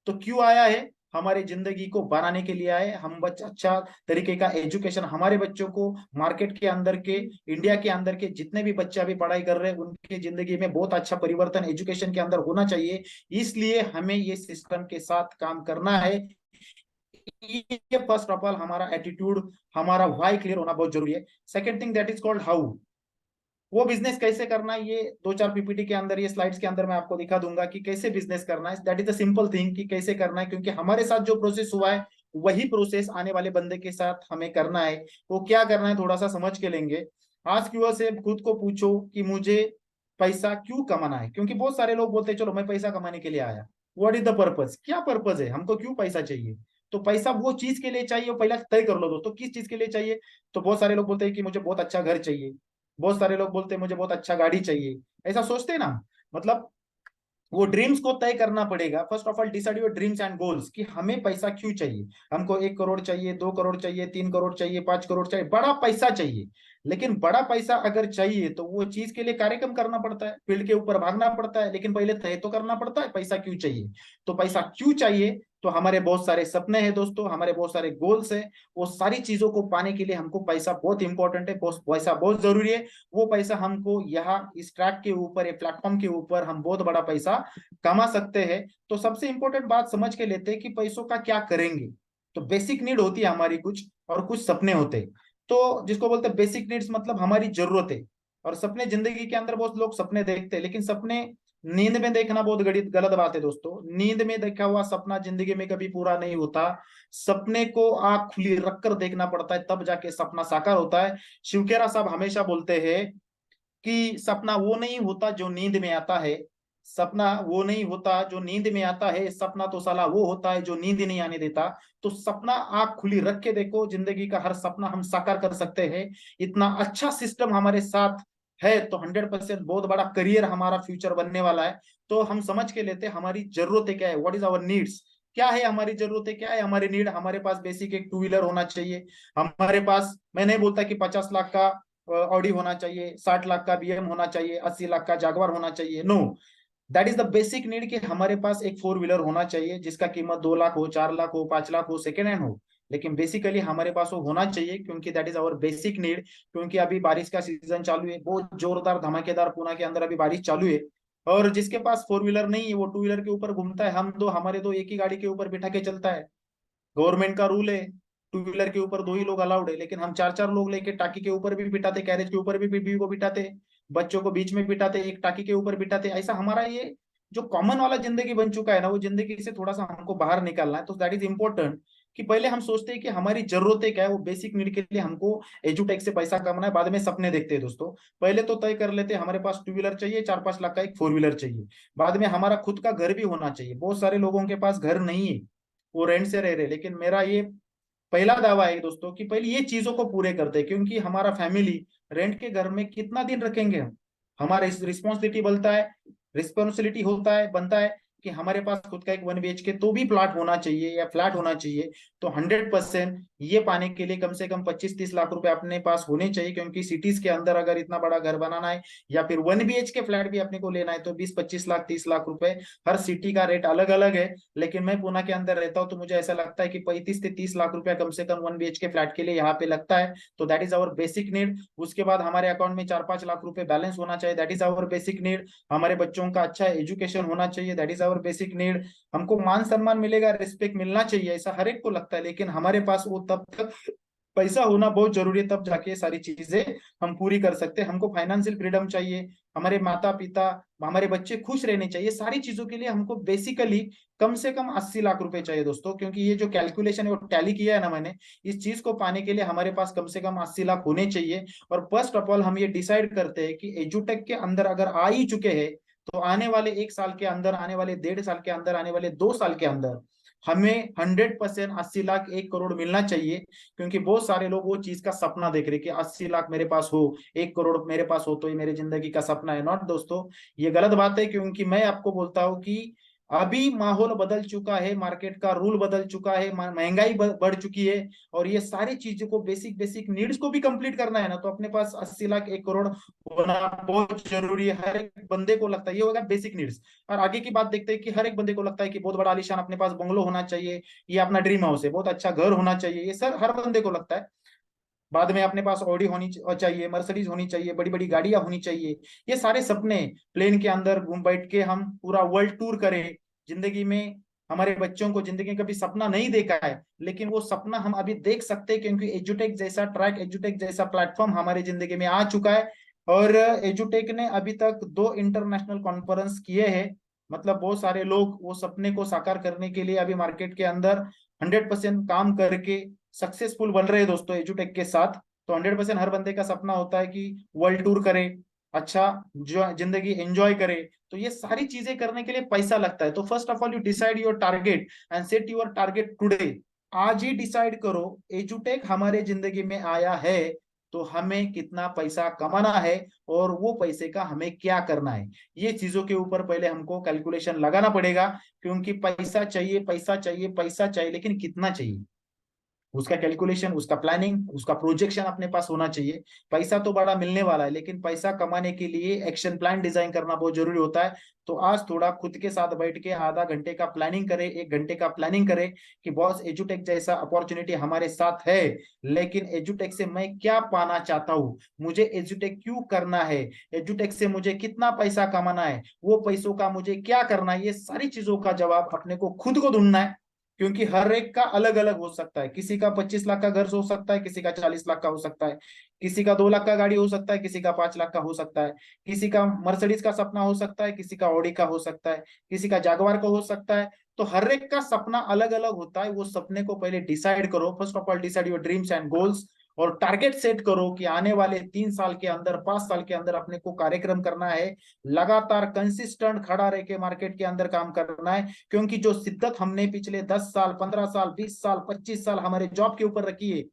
तो क्यों आया है, हमारी जिंदगी को बनाने के लिए आए हम। बच्चा अच्छा तरीके का एजुकेशन हमारे बच्चों को, मार्केट के अंदर के, इंडिया के अंदर के जितने भी बच्चे अभी पढ़ाई कर रहे हैं उनकी जिंदगी में बहुत अच्छा परिवर्तन एजुकेशन के अंदर होना चाहिए। इसलिए हमें ये सिस्टम के साथ काम करना है। ये फर्स्ट ऑफ ऑल हमारा एटीट्यूड, हमारा वाई क्लियर होना बहुत जरूरी है। Second thing that is called how, वो बिजनेस कैसे करना है, ये दो चार पीपीटी के अंदर, ये स्लाइड्स के अंदर मैं आपको दिखा दूंगा कि कैसे बिजनेस करना है। That is the simple thing कि कैसे करना है, क्योंकि हमारे साथ जो प्रोसेस हुआ है वही प्रोसेस आने वाले बंदे के साथ हमें करना है। वो क्या करना है थोड़ा सा समझ के लेंगे। आज की वजह से खुद को पूछो कि मुझे पैसा क्यों कमाना है, क्योंकि बहुत सारे लोग बोलते हैं चलो मैं पैसा कमाने के लिए आया। व्हाट इज द पर्पज, क्या पर्पज है, हमको क्यों पैसा चाहिए। तो पैसा वो चीज के लिए चाहिए, पहले तय कर लो दोस्तों किस चीज के लिए चाहिए। तो बहुत सारे लोग बोलते हैं कि मुझे बहुत अच्छा घर चाहिए, बहुत सारे लोग बोलते हैं मुझे बहुत अच्छा गाड़ी चाहिए, ऐसा सोचते हैं ना। मतलब वो ड्रीम्स को तय करना पड़ेगा। First of all decide your dreams and goals कि हमें पैसा क्यों चाहिए। हमको 1 करोड़ चाहिए, 2 करोड़ चाहिए, 3 करोड़ चाहिए, 5 करोड़ चाहिए, बड़ा पैसा चाहिए। लेकिन बड़ा पैसा अगर चाहिए तो वो चीज के लिए कार्यक्रम करना पड़ता है, फील्ड के ऊपर भागना पड़ता है, लेकिन पहले तय तो करना पड़ता है पैसा क्यों चाहिए। तो पैसा क्यों चाहिए, तो हमारे बहुत सारे सपने हैं दोस्तों, हमारे बहुत सारे गोल्स हैं। वो सारी चीजों को पाने के लिए हमको पैसा बहुत इंपॉर्टेंट है, पैसा बहुत जरूरी है। वो पैसा हमको यहाँ इस ट्रैक के ऊपर, एक प्लेटफॉर्म के ऊपर हम बहुत बड़ा पैसा कमा सकते हैं। तो सबसे इंपॉर्टेंट बात समझ के लेते हैं कि पैसों का क्या करेंगे। तो बेसिक नीड होती है हमारी कुछ, और कुछ सपने होते हैं। तो जिसको बोलते हैं बेसिक नीड्स, मतलब हमारी जरूरतें। और सपने, जिंदगी के अंदर बहुत लोग सपने देखते हैं, लेकिन सपने नींद में देखना बहुत गलत बात है दोस्तों। नींद में देखा हुआ सपना जिंदगी में कभी पूरा नहीं होता। सपने को आंख खुली रखकर देखना पड़ता है, तब जाके सपना साकार होता है। शिवखेरा साहब हमेशा बोलते हैं कि सपना वो नहीं होता जो नींद में आता है, सपना वो नहीं होता जो नींद में आता है, सपना तो साला वो होता है जो नींद नहीं आने देता। तो सपना आंख खुली रख के देखो, जिंदगी का हर सपना हम साकार कर सकते हैं। इतना अच्छा सिस्टम हमारे साथ है तो 100% बहुत बड़ा करियर हमारा फ्यूचर बनने वाला है। तो हम समझ के लेते हैं हमारी जरूरतें क्या है, व्हाट इज आवर नीड्स, क्या है हमारी जरूरतें, क्या है हमारी नीड। हमारे पास बेसिक एक टू व्हीलर होना चाहिए। हमारे पास, मैं नहीं बोलता कि 50 लाख का ऑडी होना चाहिए, 60 लाख का बीएम होना चाहिए, 80 लाख का जागवार होना चाहिए, no. That is the basic need कि हमारे पास एक 4 व्हीलर होना चाहिए जिसका कीमत 2 लाख हो, 4 लाख हो, 5 लाख हो, सेकेंड हैंड हो। लेकिन बेसिकली हमारे पास वो होना चाहिए, क्योंकि that is our basic need. क्योंकि अभी बारिश का सीजन चालू है, बहुत जोरदार धमाकेदार पुणे के अंदर अभी बारिश चालू है। और जिसके पास 4 व्हीलर नहीं है वो 2 व्हीलर के ऊपर घूमता है। हमारे दो एक ही गाड़ी के ऊपर बिठा के चलता है। गवर्नमेंट का रूल है 2 व्हीलर के ऊपर 2 ही लोग अलाउड है, लेकिन हम 4 4 लोग लेके टाकी के ऊपर भी बिठाते, कैरेज के ऊपर भी बीवी को बिठाते, बच्चों को बीच में बिठाते, एक टाकी के ऊपर बिठाते। ऐसा हमारा ये जो कॉमन वाला जिंदगी बन चुका है ना, वो जिंदगी से थोड़ा सा हमको बाहर निकालना है। तो दैट इज इम्पोर्टेंट कि पहले हम सोचते हैं कि हमारी जरूरतें क्या है, वो बेसिक नीड के लिए हमको एजुटेक से पैसा कमाना है, बाद में सपने देखते हैं दोस्तों। पहले तो तय कर लेते हैं हमारे पास 2 व्हीलर चाहिए, 4 5 लाख का एक 4 व्हीलर चाहिए। बाद में हमारा खुद का घर भी होना चाहिए। बहुत सारे लोगों के पास घर नहीं है, वो रेंट से रह रहे, लेकिन मेरा ये पहला दावा है दोस्तों कि पहले ये चीजों को पूरे करते हैं। क्योंकि हमारा फैमिली रेंट के घर में कितना दिन रखेंगे हम। हमारा रिस्पॉन्सिबिलिटी बनता है, रिस्पॉन्सिबिलिटी होता है, बनता है कि हमारे पास खुद का एक 1 BHK तो भी प्लाट होना चाहिए या फ्लैट होना चाहिए। तो 100% ये पाने के लिए कम से कम 25 30 लाख रुपए अपने पास होने चाहिए। क्योंकि सिटीज के अंदर अगर इतना बड़ा घर बनाना है या फिर 1 BHK फ्लैट भी अपने को लेना है तो 20 25 लाख 30 लाख रुपए। हर सिटी का रेट अलग अलग है, लेकिन मैं पुणे के अंदर रहता हूँ तो मुझे ऐसा लगता है कि 35 से 30 लाख रुपया कम से कम 1 BHK फ्लैट के लिए यहाँ पे लगता है। तो that is our basic need. उसके बाद हमारे अकाउंट में 4 5 लाख रुपए बैलेंस होना चाहिए, that is our basic need. हमारे बच्चों का अच्छा एजुकेशन होना चाहिए, that is our basic need. हमको मान सम्मान मिलेगा, रिस्पेक्ट मिलना चाहिए, ऐसा हर एक को लगता है। लेकिन हमारे पास वो तब तक पैसा होना बहुत जरूरी है, तब जाके ये सारी चीजें हम पूरी कर सकते हैं। हमको फाइनेंशियल फ्रीडम चाहिए, हमारे माता पिता, हमारे बच्चे खुश रहने चाहिए। सारी चीजों के लिए हमको बेसिकली कम से कम 80 लाख रुपए चाहिए दोस्तों। क्योंकि ये जो कैलकुलेशन है वो टैली किया है ना मैंने, इस चीज को पाने के लिए हमारे पास कम से कम 80 लाख होने चाहिए। और फर्स्ट ऑफ ऑल हम ये डिसाइड करते हैं कि एजुटेक के अंदर अगर आ ही चुके हैं तो आने वाले 1 साल के अंदर, आने वाले 1.5 साल के अंदर, आने वाले 2 साल के अंदर हमें 100% 80 लाख 1 करोड़ मिलना चाहिए। क्योंकि बहुत सारे लोग वो चीज का सपना देख रहे कि 80 लाख मेरे पास हो, 1 करोड़ मेरे पास हो तो ये मेरी जिंदगी का सपना है। नॉट दोस्तों, ये गलत बात है। क्योंकि मैं आपको बोलता हूँ कि अभी माहौल बदल चुका है, मार्केट का रूल बदल चुका है, महंगाई बढ़ चुकी है। और ये सारी चीजों को, बेसिक बेसिक नीड्स को भी कंप्लीट करना है ना, तो अपने पास 80 लाख 1 करोड़ होना बहुत जरूरी है। हर एक बंदे को लगता है, ये होगा बेसिक नीड्स। और आगे की बात देखते हैं कि हर एक बंदे को लगता है कि बहुत बड़ा आलीशान अपने पास बंगलो होना चाहिए, ये अपना ड्रीम हाउस है, बहुत अच्छा घर होना चाहिए, ये सर हर बंदे को लगता है। बाद में अपने पास ऑडी होनी चाहिए, मर्सिडीज होनी चाहिए, बड़ी बड़ी गाड़ियां होनी चाहिए। ये सारे सपने, प्लेन के अंदर घूम बैठ के हम पूरा वर्ल्ड टूर करें जिंदगी में। हमारे बच्चों को जिंदगी में कभी सपना नहीं देखा है, लेकिन वो सपना हम अभी देख सकते हैं। क्योंकि एजुटेक जैसा ट्रैक, एजुटेक जैसा प्लेटफॉर्म हमारे जिंदगी में आ चुका है। और एजुटेक ने अभी तक 2 इंटरनेशनल कॉन्फ्रेंस किए हैं। मतलब बहुत सारे लोग वो सपने को साकार करने के लिए अभी मार्केट के अंदर 100% काम करके सक्सेसफुल बन रहे हैं दोस्तों एजुटेक के साथ। तो 100% हर बंदे का सपना होता है कि वर्ल्ड टूर करे, अच्छा जो जिंदगी एंजॉय करे। तो ये सारी चीजें करने के लिए पैसा लगता है। तो first of all you decide your target and set your target today. आज ही डिसाइड करो, एजुटेक हमारे जिंदगी में आया है तो हमें कितना पैसा कमाना है और वो पैसे का हमें क्या करना है, ये चीजों के ऊपर पहले हमको कैलकुलेशन लगाना पड़ेगा। क्योंकि पैसा चाहिए, पैसा चाहिए, पैसा चाहिए, लेकिन कितना चाहिए, उसका कैलकुलेशन, उसका प्लानिंग, उसका प्रोजेक्शन अपने पास होना चाहिए। पैसा तो बड़ा मिलने वाला है, लेकिन पैसा कमाने के लिए एक्शन प्लान डिजाइन करना बहुत जरूरी होता है। तो आज थोड़ा खुद के साथ बैठ के आधा घंटे का प्लानिंग करें, 1 घंटे का प्लानिंग करें कि बॉस एजुटेक जैसा अपॉर्चुनिटी हमारे साथ है, लेकिन एजुटेक से मैं क्या पाना चाहता हूँ, मुझे एजुटेक क्यों करना है, एजुटेक से मुझे कितना पैसा कमाना है, वो पैसों का मुझे क्या करना है, ये सारी चीजों का जवाब अपने को खुद को ढूंढना है। क्योंकि हर एक का अलग अलग हो सकता है, किसी का 25 लाख का घर हो सकता है, किसी का 40 लाख का हो सकता है, किसी का 2 लाख का गाड़ी हो सकता है, किसी का 5 लाख का हो सकता है, किसी का मर्सिडीज का सपना हो सकता है, किसी का ऑडी का हो सकता है, किसी का जागवार का हो सकता है। तो हर एक का सपना अलग अलग होता है। वो सपने को पहले डिसाइड करो, first of all decide your dreams and goals, और टारगेट सेट करो कि आने वाले 3 साल के अंदर, 5 साल के अंदर अपने को कार्यक्रम करना है, लगातार कंसिस्टेंट खड़ा रह के मार्केट के अंदर काम करना है। क्योंकि जो शिद्दत हमने पिछले 10 साल, 15 साल, 20 साल, 25 साल हमारे जॉब के ऊपर रखी है,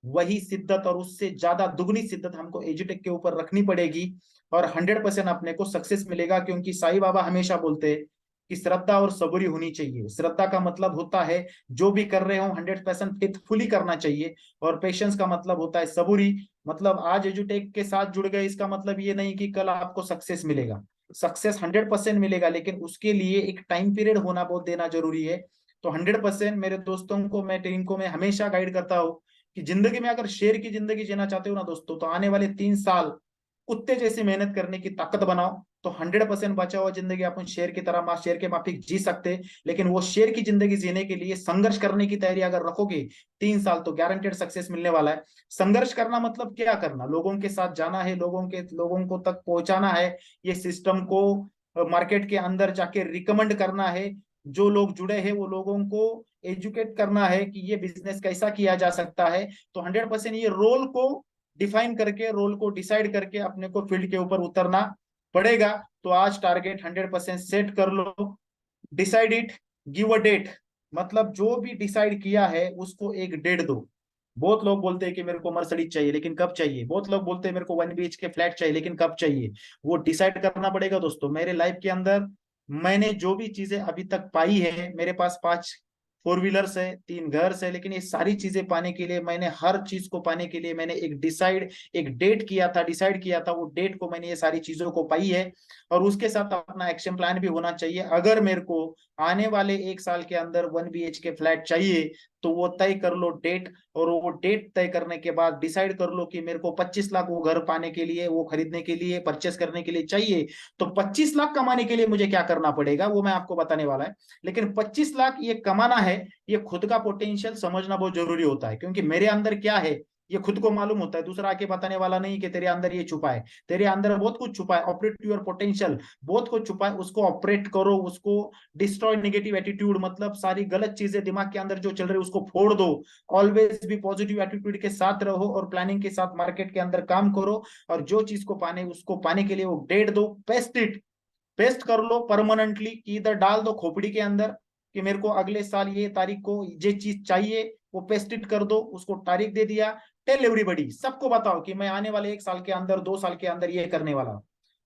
वही शिद्दत और उससे ज्यादा दुगनी शिद्दत हमको एजुटेक के ऊपर रखनी पड़ेगी, और 100% अपने को सक्सेस मिलेगा। क्योंकि साईं बाबा हमेशा बोलते हैं कि श्रद्धा और सबूरी होनी चाहिए। श्रद्धा का मतलब होता है जो भी कर रहे हो 100% फेथफुली करना चाहिए, और पेशेंस का मतलब होता है सबूरी। मतलब आज एजुटेक के साथ जुड़ गए, इसका मतलब ये नहीं कि कल आपको सक्सेस मिलेगा। सक्सेस 100% मिलेगा, लेकिन उसके लिए एक टाइम पीरियड होना बहुत देना जरूरी है। तो 100% मेरे दोस्तों को, मैं टीम को मैं हमेशा गाइड करता हूँ कि जिंदगी में अगर शेर की जिंदगी जीना चाहते हो ना दोस्तों, तो आने वाले 3 साल कुत्ते जैसी मेहनत करने की ताकत बनाओ। तो 100% बचा हुआ जिंदगी अपन शेर की तरह, शेर के माफिक जी सकते। लेकिन वो शेर की जिंदगी जीने के लिए संघर्ष करने की तैयारी अगर रखोगे 3 साल, तो गारंटेड सक्सेस मिलने वाला है। संघर्ष करना मतलब क्या करना, लोगों के साथ जाना है, लोगों को तक पहुंचाना है, ये सिस्टम को मार्केट के अंदर जाके रिकमेंड करना है। जो लोग जुड़े हैं वो लोगों को एजुकेट करना है कि ये बिजनेस कैसा किया जा सकता है। तो 100% ये रोल को डिफाइन करके, रोल को डिसाइड करके अपने को फील्ड के ऊपर उतरना पड़ेगा। तो आज टारगेट 100% सेट कर लो, decide it, give a date. मतलब जो भी डिसाइड किया है उसको एक डेट दो। बहुत लोग बोलते हैं कि मेरे को मर्सिडीज चाहिए, लेकिन कब चाहिए। बहुत लोग बोलते हैं मेरे को 1 BHK के फ्लैट चाहिए, लेकिन कब चाहिए, वो डिसाइड करना पड़ेगा दोस्तों। मेरे लाइफ के अंदर मैंने जो भी चीजें अभी तक पाई है, मेरे पास 5 4 व्हीलर्स है, 3 घर है, लेकिन ये सारी चीजें पाने के लिए, मैंने हर चीज को पाने के लिए मैंने एक डेट किया था, डिसाइड किया था, वो डेट को मैंने ये सारी चीजों को पाई है। और उसके साथ अपना एक्शन प्लान भी होना चाहिए। अगर मेरे को आने वाले 1 साल के अंदर 1 BHK फ्लैट चाहिए, तो वो तय कर लो डेट। और वो डेट तय करने के बाद डिसाइड कर लो कि मेरे को 25 लाख वो घर पाने के लिए, वो खरीदने के लिए, परचेस करने के लिए चाहिए। तो 25 लाख कमाने के लिए मुझे क्या करना पड़ेगा, वो मैं आपको बताने वाला है। लेकिन 25 लाख ये कमाना है, ये खुद का पोटेंशियल समझना बहुत जरूरी होता है। क्योंकि मेरे अंदर क्या है ये खुद को मालूम होता है, दूसरा आके बताने वाला नहीं कि तेरे अंदर ये छुपा है। तेरे अंदर बहुत कुछ छुपा है, ऑपरेट योर पोटेंशियल, बहुत कुछ छुपा है, उसको ऑपरेट करो, उसको डिस्ट्रॉय नेगेटिव एटीट्यूड, मतलब सारी गलत चीजें दिमाग के अंदर जो चल रही है उसको फोड़ दो। ऑलवेज भी पॉजिटिव एटीट्यूड के साथ रहो, और प्लानिंग के साथ मार्केट के अंदर काम करो। और जो चीज को पाने, उसको पाने के लिए वो डेट दो, पेस्ट इट, पेस्ट कर लो परमानेंटली, कि इधर डाल दो खोपड़ी के अंदर कि मेरे को अगले साल ये तारीख को ये चीज चाहिए। वो पेस्ट इट कर दो, उसको तारीख दे दिया। टेल एवरीबडी, सबको बताओ कि मैं आने वाले 1 साल के अंदर, 2 साल के अंदर ये करने वाला हूं।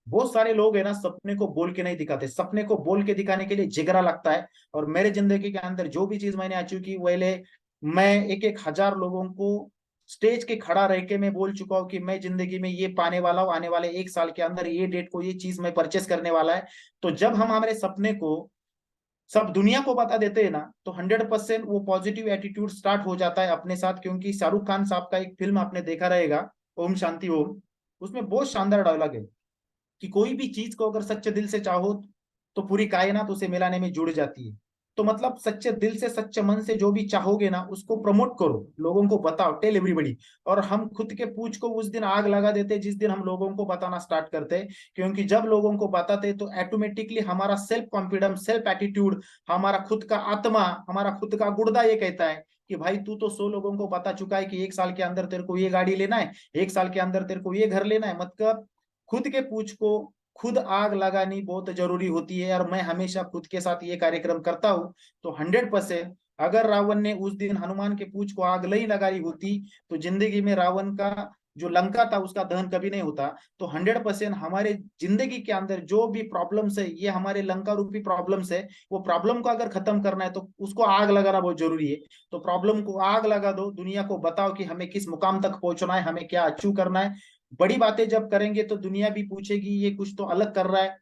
बहुत सारे लोग है ना, सपने को बोल के नहीं दिखाते, सपने को बोल के दिखाने के लिए जिगरा लगता है। और मेरे जिंदगी के अंदर जो भी चीज मैंने अचीव की, पहले मैं 1 1 हजार लोगों को स्टेज के खड़ा रह के मैं बोल चुका हूँ कि मैं जिंदगी में ये पाने वाला हूँ, आने वाले 1 साल के अंदर ये डेट को ये चीज मैं परचेस करने वाला है। तो जब हम हमारे सपने को सब दुनिया को बता देते हैं ना, तो 100% वो पॉजिटिव एटीट्यूड स्टार्ट हो जाता है अपने साथ। क्योंकि शाहरुख खान साहब का एक फिल्म आपने देखा रहेगा, ओम शांति ओम, उसमें बहुत शानदार डायलॉग है कि कोई भी चीज को अगर सच्चे दिल से चाहो, तो पूरी कायनात उसे मिलाने में जुड़ जाती है। तो मतलब सच्चे दिल से, सच्चे मन से जो भी चाहोगे ना, उसको प्रमोट करो, लोगों को बताओ, टेल एवरीबडी। और हम खुद के पूछ को उस दिन आग लगा देते जिस दिन हम लोगों को बताना स्टार्ट करते। क्योंकि जब लोगों को बताते तो ऑटोमेटिकली हमारा सेल्फ कॉन्फिडेंस, सेल्फ एटीट्यूड, हमारा खुद का आत्मा, हमारा खुद का गुर्दा ये कहता है कि भाई तू तो 100 लोगों को बता चुका है कि 1 साल के अंदर तेरे को ये गाड़ी लेना है, 1 साल के अंदर तेरे को ये घर लेना है। मतलब खुद के पूछ को खुद आग लगानी बहुत जरूरी होती है। और मैं हमेशा खुद के साथ ये कार्यक्रम करता हूँ। तो 100%, अगर रावण ने उस दिन हनुमान के पूछ को आग नहीं लगाई होती, तो जिंदगी में रावण का जो लंका था उसका दहन कभी नहीं होता। तो 100% हमारे जिंदगी के अंदर जो भी प्रॉब्लम्स है, ये हमारे लंका रूपी प्रॉब्लम्स है। वो प्रॉब्लम को अगर खत्म करना है तो उसको आग लगाना बहुत जरूरी है। तो प्रॉब्लम को आग लगा दो, दुनिया को बताओ कि हमें किस मुकाम तक पहुंचना है, हमें क्या अचीव करना है। बड़ी बातें जब करेंगे तो दुनिया भी पूछेगी ये कुछ तो अलग कर रहा है।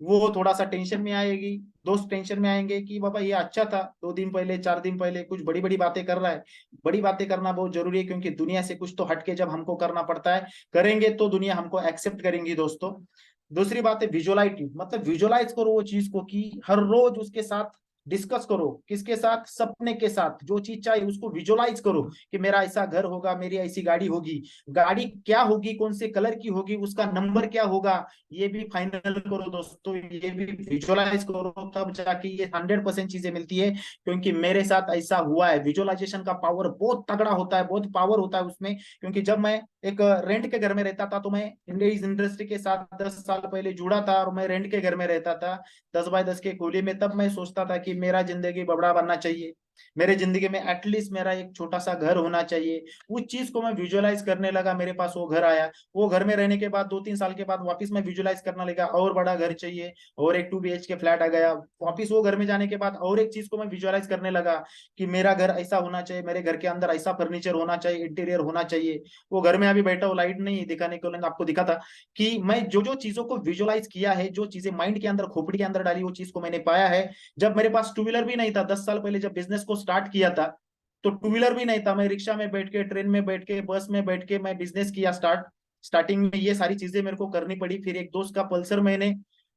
वो थोड़ा सा टेंशन में आएगी, दोस्त टेंशन में आएंगे कि बाबा ये अच्छा था 2 दिन पहले 4 दिन पहले कुछ बड़ी बड़ी बातें कर रहा है। बड़ी बातें करना बहुत जरूरी है, क्योंकि दुनिया से कुछ तो हटके जब हमको करना पड़ता है, करेंगे तो दुनिया हमको एक्सेप्ट करेंगी दोस्तों। दूसरी बात है विजुअलाइटी, मतलब विजुअलाइज करो वो चीज को कि हर रोज उसके साथ डिस्कस करो। किसके साथ? सपने के साथ। जो चीज चाहिए उसको विजुअलाइज करो कि मेरा ऐसा घर होगा, मेरी ऐसी गाड़ी होगी। गाड़ी क्या होगी, कौन से कलर की होगी, उसका नंबर क्या होगा, ये भी फाइनल करो दोस्तों, ये भी विजुअलाइज करो। तब जाके ये 100% चीजें मिलती है, क्योंकि मेरे साथ ऐसा हुआ है। विजुअलाइजेशन का पावर बहुत तगड़ा होता है, बहुत पावर होता है उसमें। क्योंकि जब मैं एक रेंट के घर में रहता था, तो मैं इस इंडस्ट्री के साथ 10 साल पहले जुड़ा था, और मैं रेंट के घर में रहता था 10 बाय 10 के कुली में। तब मैं सोचता था कि मेरा जिंदगी बड़ा बनना चाहिए, मेरे जिंदगी में एटलीस्ट मेरा एक छोटा सा घर होना चाहिए। उस चीज को मैं विजुअलाइज करने लगा, मेरे पास वो घर आया। वो घर में रहने के बाद 2-3 साल के बाद वापस मैं विजुअलाइज करने लगा, और बड़ा घर चाहिए, और एक 2 BHK फ्लैट आ गया। वापस वो घर में जाने के बाद और एक चीज को मैं विजुअलाइज करने लगा कि मेरा घर ऐसा होना चाहिए, मेरे घर के अंदर ऐसा फर्नीचर होना चाहिए, इंटीरियर होना चाहिए। वो घर में अभी बैठा हूँ, लाइट नहीं दिखाने को, लेकिन आपको दिखा था कि मैं जो जो चीजों को विजुअलाइज किया है, जो चीजें माइंड के अंदर खोपड़ी के अंदर डाली, वो चीज को मैंने पाया है। जब मेरे पास टू व्हीलर भी नहीं था 10 साल पहले, जब बिजनेस को स्टार्ट किया था, तो टू व्हीलर भी नहीं था। मैं रिक्शा में बैठ के, ट्रेन में बैठ के, बस में बैठ के मैं बिजनेस किया स्टार्ट। स्टार्टिंग में ये सारी चीजें मेरे को करनी पड़ी। फिर एक दोस्त का पल्सर मैंने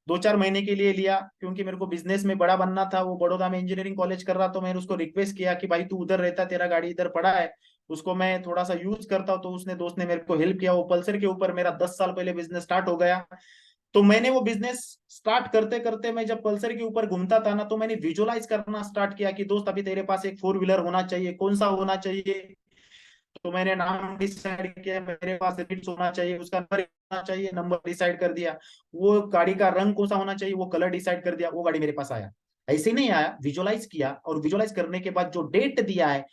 2-4 महीने के लिए लिया, क्योंकि मेरे को बिजनेस में बड़ा बनना था। वो बड़ौदा में इंजीनियरिंग कॉलेज कर रहा, तो मैंने उसको रिक्वेस्ट किया कि भाई तू उधर रहता, तेरा गाड़ी इधर पड़ा है, उसको मैं थोड़ा सा यूज करता हूँ। तो उसने, दोस्त ने मेरे को हेल्प किया। वो पल्सर के ऊपर मेरा 10 साल पहले बिजनेस स्टार्ट हो गया। तो मैंने वो बिजनेस स्टार्ट करते करते, मैं जब पल्सर के ऊपर घूमता था ना, तो मैंने विजुअलाइज करना स्टार्ट किया कि दोस्त अभी तेरे पास एक 4 व्हीलर होना चाहिए, कौन सा होना चाहिए। तो मैंने नाम डिसाइड किया, मेरे पास रिट्स होना चाहिए, उसका नंबर होना चाहिए, नंबर डिसाइड कर दिया। वो गाड़ी का रंग कौन सा होना चाहिए, वो कलर डिसाइड कर दिया, वो गाड़ी मेरे पास आया। ऐसे नहीं आया, विजुअलाइज किया, और विजुअलाइज करने के बाद जो डेट दिया है,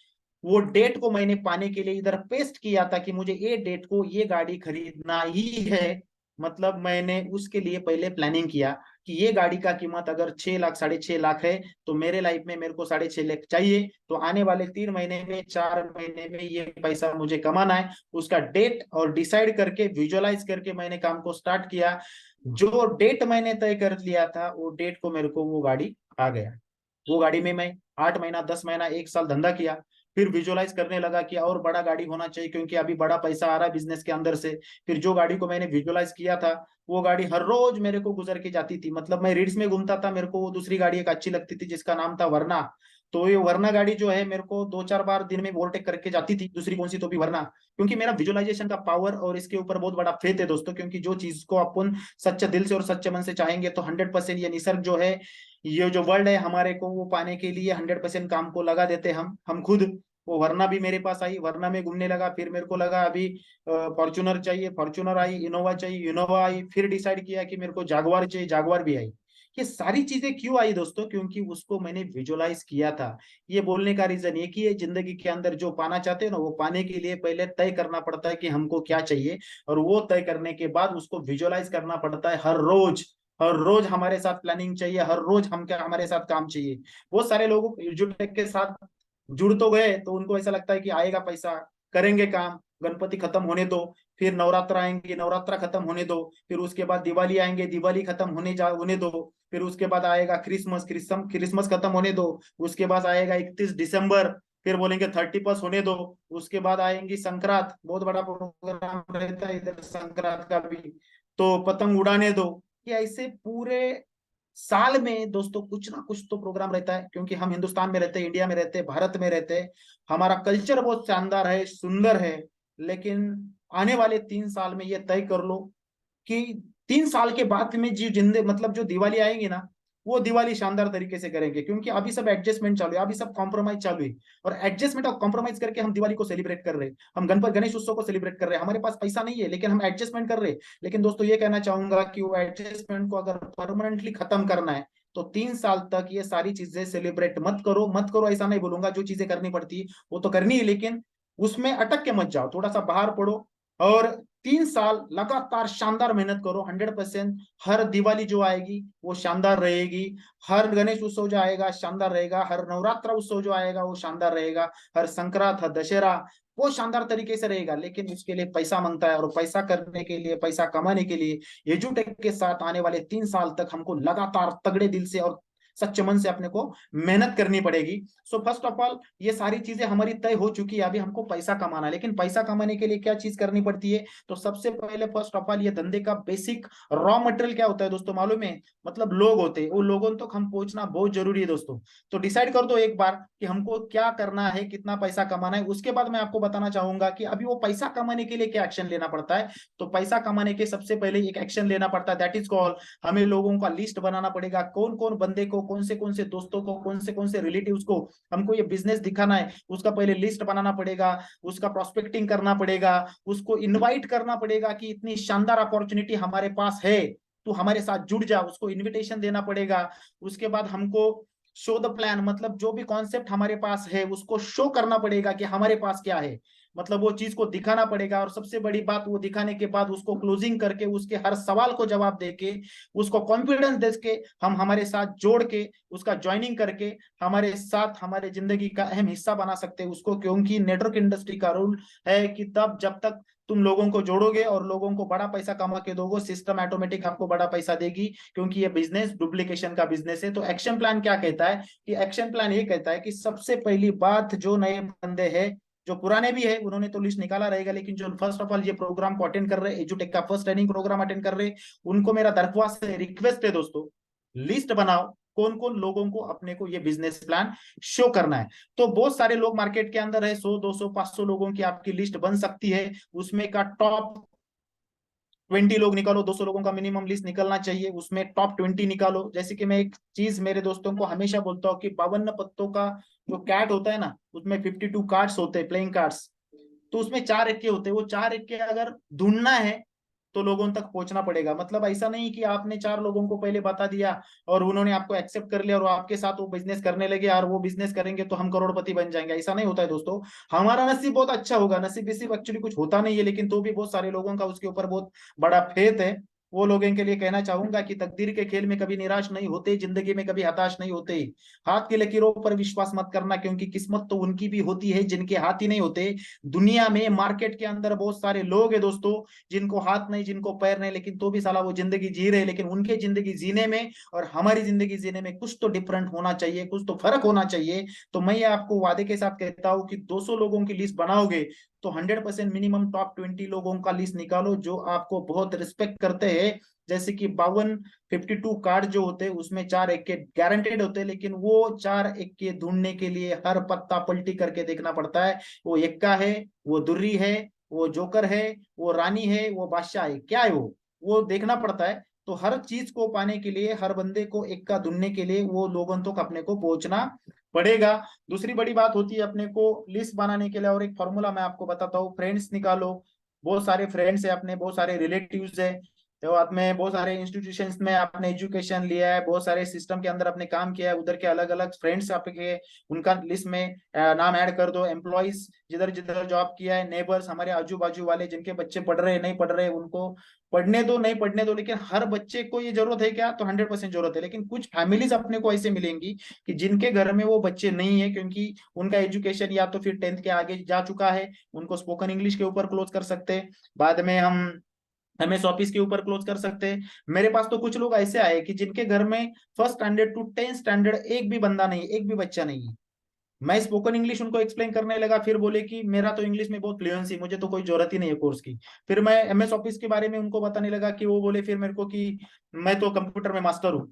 वो डेट को मैंने पाने के लिए इधर पेस्ट किया था कि मुझे ये डेट को ये गाड़ी खरीदना ही है। मतलब मैंने उसके लिए पहले प्लानिंग किया कि ये गाड़ी का कीमत अगर 6 लाख 6.5 लाख है, तो मेरे लाइफ में मेरे को 6.5 लाख चाहिए। तो आने वाले 3 महीने में, 4 महीने में ये पैसा मुझे कमाना है। उसका डेट और डिसाइड करके, विजुअलाइज करके मैंने काम को स्टार्ट किया। जो डेट मैंने तय कर लिया था, वो डेट को मेरे को वो गाड़ी आ गया। वो गाड़ी में मैं 8 महीना, 10 महीना, 1 साल धंधा किया। फिर विजुअलाइज करने लगा कि और बड़ा गाड़ी होना चाहिए, क्योंकि अभी बड़ा पैसा आ रहा है बिजनेस के अंदर से। फिर जो गाड़ी को मैंने विजुअलाइज किया था, वो गाड़ी हर रोज मेरे को गुजर के जाती थी। मतलब मैं रीड्स में घूमता था, मेरे को वो दूसरी गाड़ी एक अच्छी लगती थी जिसका नाम था वरना। तो ये वरना गाड़ी जो है, मेरे को 2-4 बार दिन में ओवरटेक करके जाती थी, दूसरी कौन सी तो भी वरना। क्योंकि मेरा विजुअलाइजेशन का पावर और इसके ऊपर बहुत बड़ा फेथ है दोस्तों। क्योंकि जो चीज को अपन सच्चे दिल से और सच्चे मन से चाहेंगे, तो 100% ये निसर्ग जो है, ये जो वर्ल्ड है हमारे को, वो पाने के लिए 100% काम को लगा देते हम खुद। वो वरना भी मेरे पास आई, वरना में घूमने लगा। फिर मेरे को लगा अभी फॉर्च्यूनर चाहिए, फॉर्च्यूनर आई। इनोवा चाहिए, इनोवा आई। फिर डिसाइड किया कि मेरे को जागवार चाहिए, जागवार भी आई। ये सारी चीजें क्यों आई दोस्तों? क्योंकि उसको मैंने विजुअलाइज किया था। ये बोलने का रीजन ये कि ये जिंदगी के अंदर जो पाना चाहते हैं ना, वो पाने के लिए पहले तय करना पड़ता है कि हमको क्या चाहिए। और वो तय करने के बाद उसको विजुअलाइज करना पड़ता है हर रोज। हर रोज हमारे साथ प्लानिंग चाहिए, हर रोज हम क्या, हमारे साथ काम चाहिए। बहुत सारे लोग एजुटेक के साथ जुड़ तो गए, तो उनको ऐसा लगता है कि आएगा पैसा, करेंगे काम, गणपति खत्म होने दो, फिर नवरात्र आएंगे, नवरात्र खत्म होने दो, फिर उसके बाद दिवाली आएंगे, दिवाली खत्म होने दो, फिर उसके बाद आएगा क्रिसमस, क्रिसमस खत्म होने दो, उसके बाद आएगा 31 दिसंबर, फिर बोलेंगे 31 होने दो, उसके बाद आएंगी संक्रांत, बहुत बड़ा प्रोग्राम रहता है इधर संक्रांत का भी, तो पतंग उड़ाने दो। कि ऐसे पूरे साल में दोस्तों कुछ ना कुछ तो प्रोग्राम रहता है। क्योंकि हम हिंदुस्तान में रहते हैं, इंडिया में रहते हैं, भारत में रहते हैं। हमारा कल्चर बहुत शानदार है, सुंदर है। लेकिन आने वाले 3 साल में ये तय कर लो कि 3 साल के बाद में जी जिंदगी, मतलब जो दिवाली आएगी ना, वो दिवाली शानदार तरीके से करेंगे। क्योंकि अभी सब एडजस्टमेंट चालू है, अभी सब कॉम्प्रोमाइज चालू है। और एडजस्टमेंट और कॉम्प्रोमाइज करके हम दिवाली को सेलिब्रेट कर रहे हैं, हम गणपति गणेश उत्सव को सेलिब्रेट कर रहे हैं। हमारे पास पैसा नहीं है, लेकिन हम एडजस्टमेंट कर रहे हैं। लेकिन दोस्तों ये कहना चाहूंगा कि वो एडजस्टमेंट को अगर परमानेंटली खत्म करना है, तो 3 साल तक ये सारी चीजें सेलिब्रेट मत करो। मत करो ऐसा नहीं बोलूंगा, जो चीजें करनी पड़ती है वो तो करनी है, लेकिन उसमें अटक के मत जाओ, थोड़ा सा बाहर पढ़ो। और 3 साल लगातार शानदार मेहनत करो, 100%। हर दिवाली जो आएगी वो शानदार रहेगी, हर गणेश उत्सव जो आएगा शानदार रहेगा, हर नवरात्र उत्सव जो आएगा वो शानदार रहेगा, हर संक्रांत, हर दशहरा वो शानदार तरीके से रहेगा। लेकिन उसके लिए पैसा मांगता है, और पैसा करने के लिए, पैसा कमाने के लिए एजुटेक के साथ आने वाले 3 साल तक हमको लगातार तगड़े दिल से और सच्चे मन से अपने को मेहनत करनी पड़ेगी। सो फर्स्ट ऑफ ऑल ये सारी चीजें हमारी तय हो चुकी है, अभी हमको पैसा कमाना है। लेकिन पैसा कमाने के लिए क्या चीज करनी पड़ती है? तो सबसे पहले फर्स्ट ऑफ ऑल ये धंधे का बेसिक रॉ मटेरियल क्या होता है दोस्तों, मालूम है? मतलब लोग होते हैं, वो लोगों तक हम पहुंचना बहुत जरूरी है दोस्तों। तो डिसाइड कर दो एक बार कि हमको क्या करना है, कितना पैसा कमाना है। उसके बाद मैं आपको बताना चाहूंगा कि अभी वो पैसा कमाने के लिए क्या एक्शन लेना पड़ता है। तो पैसा कमाने के सबसे पहले एक एक्शन लेना पड़ता है, दैट इज कॉल, हमें लोगों का लिस्ट बनाना पड़ेगा। कौन कौन बंदे को, कौन से दोस्तों को, कौन से रिलेटिव्स को हमको ये बिजनेस दिखाना है, उसका पहले लिस्ट बनाना पड़ेगा, उसका प्रोस्पेक्टिंग करना पड़ेगा, उसको इनवाइट करना पड़ेगा कि इतनी शानदार अपॉर्चुनिटी हमारे पास है, तो हमारे साथ जुड़ जा, उसको इनविटेशन देना पड़ेगा। उसके बाद हमको शो द प्लान, मतलब जो भी कॉन्सेप्ट हमारे पास है उसको शो करना पड़ेगा कि हमारे पास क्या है, मतलब वो चीज को दिखाना पड़ेगा। और सबसे बड़ी बात, वो दिखाने के बाद उसको क्लोजिंग करके, उसके हर सवाल को जवाब देके, उसको कॉन्फिडेंस दे के, हम हमारे साथ जोड़ के, उसका ज्वाइनिंग करके हमारे साथ हमारे जिंदगी का अहम हिस्सा बना सकते हैं उसको। क्योंकि नेटवर्क इंडस्ट्री का रूल है कि तब जब तक तुम लोगों को जोड़ोगे और लोगों को बड़ा पैसा कमा के दोगे, सिस्टम ऑटोमेटिक आपको बड़ा पैसा देगी, क्योंकि ये बिजनेस डुप्लीकेशन का बिजनेस है। तो एक्शन प्लान क्या कहता है? कि एक्शन प्लान ये कहता है कि सबसे पहली बात, जो नए बंदे हैं, जो पुराने भी है, उन्होंने तो लिस्ट निकाला रहेगा, लेकिन जो फर्स्ट ऑफ ऑल ये प्रोग्राम को अटेंड कर रहे हैं, एजुटेक का फर्स्ट ट्रेनिंग प्रोग्राम अटेंड कर रहे हैं, उनको मेरा दरख्वास्त है, रिक्वेस्ट है दोस्तों, लिस्ट बनाओ कौन कौन लोगों को अपने को ये बिजनेस प्लान शो करना है। तो बहुत सारे लोग मार्केट के अंदर है, 100 200 500 लोगों की आपकी लिस्ट बन सकती है। उसमें का टॉप 20 लोग निकालो, 200 लोगों का मिनिमम लिस्ट निकलना चाहिए, उसमें टॉप 20 निकालो। जैसे कि मैं एक चीज मेरे दोस्तों को हमेशा बोलता हूँ कि 52 पत्तों का जो कैट होता है ना, उसमें 52 कार्ड्स होते हैं, प्लेइंग कार्ड्स। तो उसमें 4 इक्के होते हैं, वो 4 इक्के अगर ढूंढना है तो लोगों तक पहुंचना पड़ेगा। मतलब ऐसा नहीं कि आपने 4 लोगों को पहले बता दिया और उन्होंने आपको एक्सेप्ट कर लिया और आपके साथ वो बिजनेस करने लगे, और वो बिजनेस करेंगे तो हम करोड़पति बन जाएंगे, ऐसा नहीं होता है दोस्तों। हमारा नसीब बहुत अच्छा होगा, नसीब नसीब एक्चुअली कुछ होता नहीं है, लेकिन तो भी बहुत सारे लोगों का उसके ऊपर बहुत बड़ा फेथ है। वो लोगों के लिए कहना चाहूंगा कि तकदीर के खेल में कभी निराश नहीं होते, जिंदगी में कभी हताश नहीं होते। हाथ की लकीरों पर विश्वास मत करना, क्योंकि किस्मत तो उनकी भी होती है जिनके हाथ ही नहीं होते। दुनिया में मार्केट के अंदर बहुत सारे लोग हैं दोस्तों, जिनको हाथ नहीं, जिनको पैर नहीं, लेकिन तो भी साला वो जिंदगी जी रहे। लेकिन उनके जिंदगी जीने में और हमारी जिंदगी जीने में कुछ तो डिफरेंट होना चाहिए, कुछ तो फर्क होना चाहिए। तो मैं ये आपको वादे के साथ कहता हूँ कि 200 लोगों की लिस्ट बनाओगे तो 100% मिनिमम टॉप 20 लोगों का लिस्ट निकालो जो आपको बहुत रिस्पेक्ट करते हैं। जैसे कि 52 कार्ड जो होते हैं उसमें 4 इक्के गारंटेड होते हैं, लेकिन वो 4 इक्के ढूंढने के लिए हर पत्ता पलटी करके देखना पड़ता है, वो इक्का है, वो दुर्री है, वो जोकर है, वो रानी है, वो बादशाह है, क्या है वो देखना पड़ता है। तो हर चीज को पाने के लिए, हर बंदे को इक्का ढूंढने के लिए वो लोगों तक अपने को पहुंचना पड़ेगा। दूसरी बड़ी बात होती है अपने को लिस्ट बनाने के लिए, और एक फॉर्मूला मैं आपको बताता हूँ, फ्रेंड्स निकालो। बहुत सारे फ्रेंड्स है अपने, बहुत सारे रिलेटिव्स है, तो आपने बहुत सारे इंस्टीट्यूशंस में आपने एजुकेशन लिया है, बहुत सारे सिस्टम के अंदर आपने काम किया है, उधर के अलग अलग फ्रेंड्स आपके, उनका लिस्ट में नाम ऐड कर दो। एम्प्लॉइज जिधर जिधर जॉब किया है, नेबर्स, हमारे आजू बाजू वाले जिनके बच्चे पढ़ रहे हैं, नहीं पढ़ रहे, उनको पढ़ने दो, नहीं पढ़ने दो। लेकिन हर बच्चे को ये जरूरत है क्या? तो 100% जरूरत है। लेकिन कुछ फैमिलीज अपने को ऐसे मिलेंगी कि जिनके घर में वो बच्चे नहीं है, क्योंकि उनका एजुकेशन या तो फिर 10th के आगे जा चुका है, उनको स्पोकन इंग्लिश के ऊपर क्लोज कर सकते हैं, बाद में हम एमएस ऑफिस के ऊपर क्लोज कर सकते हैं। मेरे पास तो कुछ लोग ऐसे आए कि जिनके घर में first standard to 10th standard एक भी बंदा नहीं, एक भी बच्चा नहीं है। मैं स्पोकन इंग्लिश उनको एक्सप्लेन करने लगा, फिर बोले कि मेरा तो इंग्लिश में बहुत फ्लुएंसी, मुझे तो कोई जरूरत ही नहीं है कोर्स की। फिर मैं एमएस ऑफिस के बारे में उनको बताने लगा कि वो बोले फिर मेरे को कि मैं तो कंप्यूटर में मास्टर हूँ।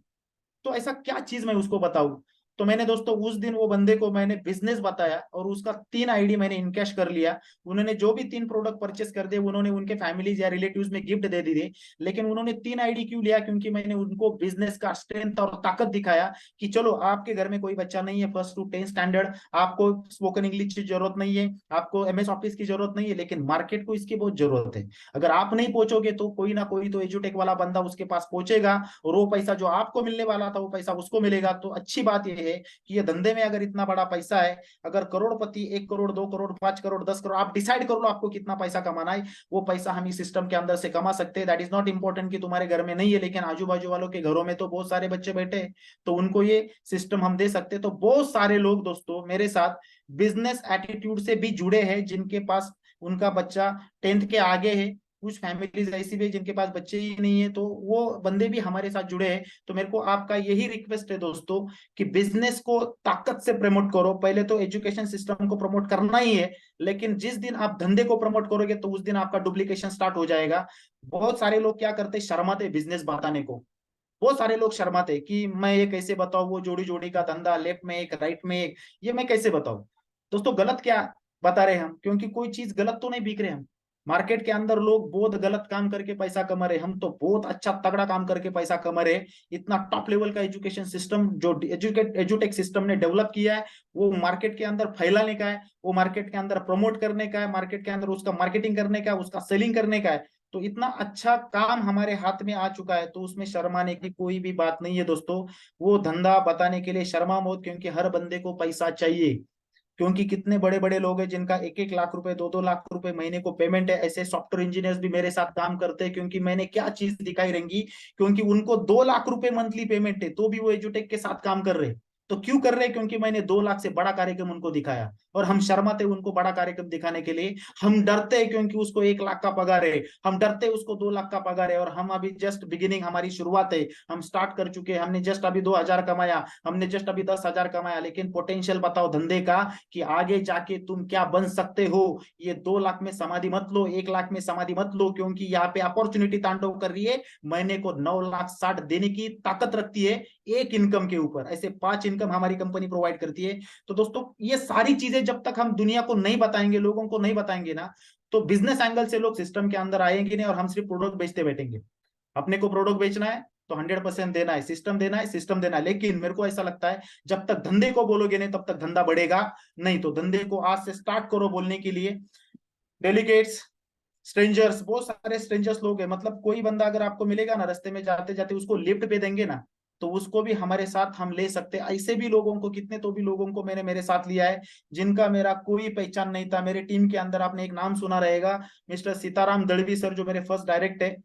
तो ऐसा क्या चीज मैं उसको बताऊं? तो मैंने दोस्तों उस दिन वो बंदे को मैंने बिजनेस बताया और उसका 3 आईडी मैंने इनकैश कर लिया। उन्होंने जो भी 3 प्रोडक्ट परचेस कर दिए, उन्होंने उनके फैमिलीज या रिलेटिव्स में गिफ्ट दे दी थी। लेकिन उन्होंने 3 आईडी क्यों लिया? क्योंकि मैंने उनको बिजनेस का स्ट्रेंथ और ताकत दिखाया कि चलो आपके घर में कोई बच्चा नहीं है फर्स्ट टू 10th स्टैंडर्ड, आपको स्पोकन इंग्लिश की जरूरत नहीं है, आपको एमएस ऑफिस की जरूरत नहीं है, लेकिन मार्केट को इसकी बहुत जरूरत है। अगर आप नहीं पहुंचोगे तो कोई ना कोई तो एजुटेक वाला बंदा उसके पास पहुंचेगा, और वो पैसा जो आपको मिलने वाला था वो पैसा उसको मिलेगा। तो अच्छी बात यह है कि ये धंधे में अगर इतना बड़ा पैसा है, अगर करोड़पति 1 करोड़ 2 करोड़ 5 करोड़ 10 करोड़, आप डिसाइड कर लो आपको कितना पैसा कमाना है, वो पैसा हम इस सिस्टम के अंदर से कमा सकते हैं। दैट इज नॉट इंपॉर्टेंट कि तुम्हारे घर में नहीं है, लेकिन आजू बाजू वालों के घरों में तो बहुत सारे बच्चे बैठे हैं, तो उनको ये सिस्टम हम दे सकते हैं। तो बहुत सारे लोग दोस्तों मेरे साथ बिजनेस एटीट्यूड से भी जुड़े हैं, जिनके पास उनका बच्चा 10th के आगे है, कुछ फैमिलीज ऐसी भी है जिनके पास बच्चे ही नहीं है, तो वो बंदे भी हमारे साथ जुड़े हैं। तो मेरे को आपका यही रिक्वेस्ट है दोस्तों कि बिजनेस को ताकत से प्रमोट करो। पहले तो एजुकेशन सिस्टम को प्रमोट करना ही है, लेकिन जिस दिन आप धंधे को प्रमोट करोगे तो उस दिन आपका डुप्लीकेशन स्टार्ट हो जाएगा। बहुत सारे लोग क्या करते हैं, शर्माते बिजनेस बताने को। बहुत सारे लोग शर्माते कि मैं ये कैसे बताऊं, वो जोड़ी जोड़ी का धंधा, लेफ्ट में एक राइट में एक, ये मैं कैसे बताऊं। दोस्तों गलत क्या बता रहे हैं हम, क्योंकि कोई चीज गलत तो नहीं बिक रहे हम। मार्केट के अंदर लोग बहुत गलत काम करके पैसा कमा रहे, हम तो बहुत अच्छा तगड़ा काम करके पैसा कमा रहे। इतना टॉप लेवल का एजुकेशन सिस्टम जो एजुटेक सिस्टम ने डेवलप किया है, वो मार्केट के अंदर फैलाने का है, वो मार्केट के अंदर प्रमोट करने का है, मार्केट के अंदर उसका मार्केटिंग करने का है, उसका सेलिंग करने का है। तो इतना अच्छा काम हमारे हाथ में आ चुका है, तो उसमें शर्माने की कोई भी बात नहीं है दोस्तों। वो धंधा बताने के लिए शर्मा मत, क्योंकि हर बंदे को पैसा चाहिए। क्योंकि कितने बड़े बड़े लोग हैं जिनका 1-1 लाख रुपए 2-2 लाख रुपए महीने को पेमेंट है। ऐसे सॉफ्टवेयर इंजीनियर्स भी मेरे साथ काम करते हैं, क्योंकि मैंने क्या चीज दिखाई रहेंगी, क्योंकि उनको 2 लाख रुपए मंथली पेमेंट है, तो भी वो एजुटेक के साथ काम कर रहे हैं। तो क्यों कर रहे हैं, क्योंकि मैंने 2 लाख से बड़ा कार्यक्रम उनको दिखाया। और हम शर्माते उनको बड़ा कार्यक्रम दिखाने के लिए, हम डरते हैं क्योंकि उसको 1 लाख का पगार है, हम डरते हैं उसको 2 लाख का पगार है। और हम अभी जस्ट बिगिनिंग, हमारी शुरुआत है, हम स्टार्ट कर चुके हैं, हमने जस्ट अभी 2,000 कमाया, हमने जस्ट अभी 10,000 कमाया। लेकिन पोटेंशियल बताओ धंधे का कि आगे जाके तुम क्या बन सकते हो। ये 2 लाख में समाधि मत लो, 1 लाख में समाधि मत लो, क्योंकि यहाँ पे अपॉर्चुनिटी तांडव कर रही है। महीने को 9,60,000 देने की ताकत रखती है एक इनकम के ऊपर, ऐसे 5 इनकम हमारी कंपनी प्रोवाइड करती है। तो दोस्तों ये सारी चीजें जब तक हम दुनिया को नहीं बताएंगे, लोगों को नहीं बताएंगे ना, तो बिजनेस एंगल से लोग सिस्टम के अंदर आएंगे नहीं, और हम सिर्फ प्रोडक्ट बेचते बैठेंगे। अपने को प्रोडक्ट बेचना है तो 100% देना है, सिस्टम देना है, सिस्टम देना है। लेकिन मेरे को ऐसा लगता है जब तक धंधे को बोलोगे नहीं तब तक धंधा बढ़ेगा नहीं। तो धंधे को आज से स्टार्ट करो बोलने के लिए। डेलीगेट्स, स्ट्रेंजर्स, बहुत सारे स्ट्रेंजर्स लोग हैं, मतलब कोई बंदा अगर आपको मिलेगा ना रास्ते में जाते जाते, उसको लिफ्ट पे देंगे ना, तो उसको भी हमारे साथ हम ले सकते हैं। ऐसे भी लोगों को, कितने तो भी लोगों को मैंने मेरे साथ लिया है जिनका मेरा कोई पहचान नहीं था। मेरे टीम के अंदर आपने एक नाम सुना रहेगा, मिस्टर सीताराम दड़वी सर, जो मेरे फर्स्ट डायरेक्ट है।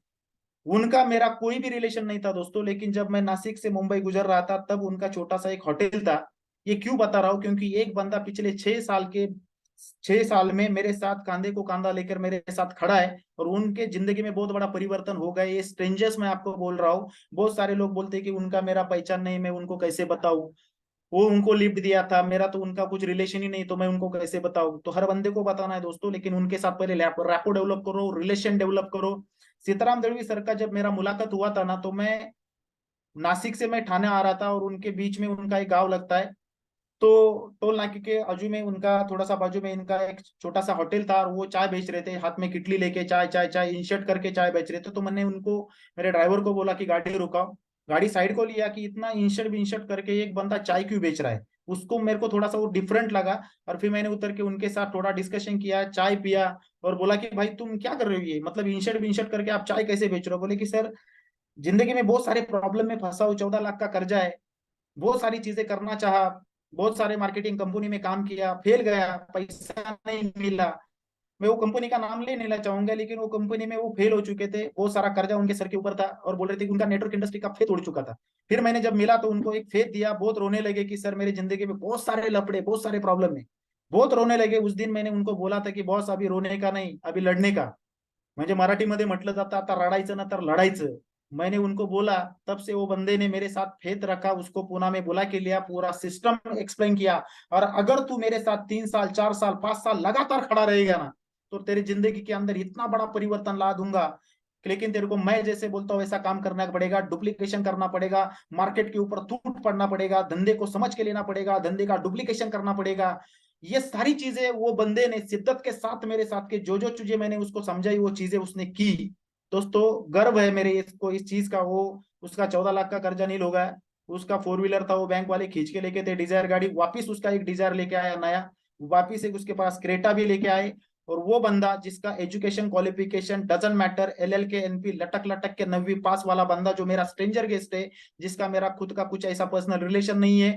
उनका मेरा कोई भी रिलेशन नहीं था दोस्तों, लेकिन जब मैं नासिक से मुंबई गुजर रहा था तब उनका छोटा सा एक होटल था। ये क्यों बता रहा हूँ, क्योंकि एक बंदा पिछले 6 साल में मेरे साथ कांधे को कांधा लेकर मेरे साथ खड़ा है, और उनके जिंदगी में बहुत बड़ा परिवर्तन हो गया। ये स्ट्रेंजर्स मैं आपको बोल रहा हूँ। बहुत सारे लोग बोलते हैं कि उनका मेरा पहचान नहीं, मैं उनको कैसे बताऊं, वो उनको लिफ्ट दिया था, मेरा तो उनका कुछ रिलेशन ही नहीं, तो मैं उनको कैसे बताऊं। तो हर बंदे को बताना है दोस्तों, लेकिन उनके साथ पहले रैपो डेवलप करो, रिलेशन डेवलप करो। सीताराम दड़वी सर का जब मेरा मुलाकात हुआ था ना, तो मैं नासिक से मैं ठाणे आ रहा था, और उनके बीच में उनका एक गांव लगता है। तो टोल नाके के बाजू में उनका, थोड़ा सा बाजू में इनका एक छोटा सा होटल था, और वो चाय बेच रहे थे, हाथ में किटली लेके चाय चाय चाय इंशर्ट करके चाय बेच रहे थे। तो मैंने उनको, मेरे ड्राइवर को बोला कि गाड़ी रुकाओ। गाड़ी साइड को लिया कि इतना इंशर्ट विंशर्ट करके एक बंदा चाय क्यों बेच रहा है, उसको मेरे को थोड़ा सा वो डिफरेंट लगा। और फिर मैंने उतर के उनके साथ थोड़ा डिस्कशन किया, चाय पिया, और बोला कि भाई तुम क्या कर रहे हो, ये मतलब इंशर्ट विंशर्ट करके आप चाय कैसे बेच रहे हो। बोले कि सर जिंदगी में बहुत सारे प्रॉब्लम में फंसा हूँ, 14 लाख का कर्जा है, बहुत सारी चीजें करना चाहा, बहुत सारे मार्केटिंग कंपनी में काम किया, फेल गया, पैसा नहीं मिला। मैं वो कंपनी का नाम ले नहीं चाहूंगा, लेकिन वो कंपनी में वो फेल हो चुके थे, बहुत सारा कर्जा उनके सर के ऊपर था, और बोल रहे थे कि उनका नेटवर्क इंडस्ट्री का फेथ उड़ चुका था। फिर मैंने जब मिला तो उनको एक फेथ दिया, बहुत रोने लगे कि सर मेरी जिंदगी में बहुत सारे लफड़े, बहुत सारे प्रॉब्लम है, बहुत रोने लगे। उस दिन मैंने उनको बोला था कि बॉस अभी रोने का नहीं, अभी लढणे का, म्हणजे मराठीमध्ये म्हटलं जातं आता रडायचं ना तर लढायचं। मैंने उनको बोला, तब से वो बंदे ने मेरे साथ फेथ रखा, उसको पुणे में बुला के लिया, पूरा सिस्टम एक्सप्लेन किया। और अगर तू मेरे साथ 3 साल 4 साल 5 साल लगातार खड़ा रहेगा ना, तो तेरी जिंदगी के अंदर इतना बड़ा परिवर्तन ला दूंगा। लेकिन तेरे को मैं जैसे बोलता हूँ वैसा काम करना पड़ेगा, डुप्लीकेशन करना पड़ेगा, मार्केट के ऊपर टूट पड़ना पड़ेगा, धंधे को समझ के लेना पड़ेगा, धंधे का डुप्लीकेशन करना पड़ेगा। ये सारी चीजें वो बंदे ने शिद्दत के साथ मेरे साथ के, जो जो चीजें मैंने उसको समझाई वो चीजें उसने की। दोस्तों गर्व है मेरे इसको, इस चीज का। वो उसका 14 लाख का कर्जा नहीं होगा। उसका 4 व्हीलर था, वो बैंक वाले खींच के लेके थे, डिजायर गाड़ी, वापिस उसका एक डिजायर लेके आया नया, वापिस एक उसके पास क्रेटा भी लेके आए। और वो बंदा जिसका education qualification doesn't matter, LLK NP लटक लटक के 9वीं पास वाला बंदा, जो मेरा स्ट्रेंजर गेस्ट है, जिसका मेरा खुद का कुछ ऐसा पर्सनल रिलेशन नहीं है,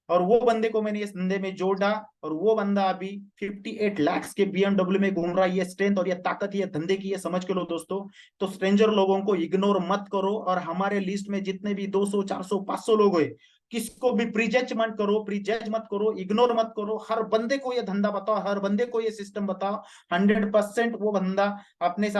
और वो बंदे को मैंने इस धंधे में जोड़ा, और वो बंदा अभी 58 लाख के BMW में घूम रहा है। ये स्ट्रेंथ और ये ताकत ये धंधे की, ये समझ के लो दोस्तों। तो स्ट्रेंजर लोगों को इग्नोर मत करो, और हमारे लिस्ट में जितने भी 200 400 500 लोग हुए, किसको भी प्रीजज मत करो, प्रीजज मत करो, इग्नोर मत करो। हर बंदे को ये धंधा बताओ, हर बंदे को ये सिस्टम बताओ। 100% वो बंदा अपने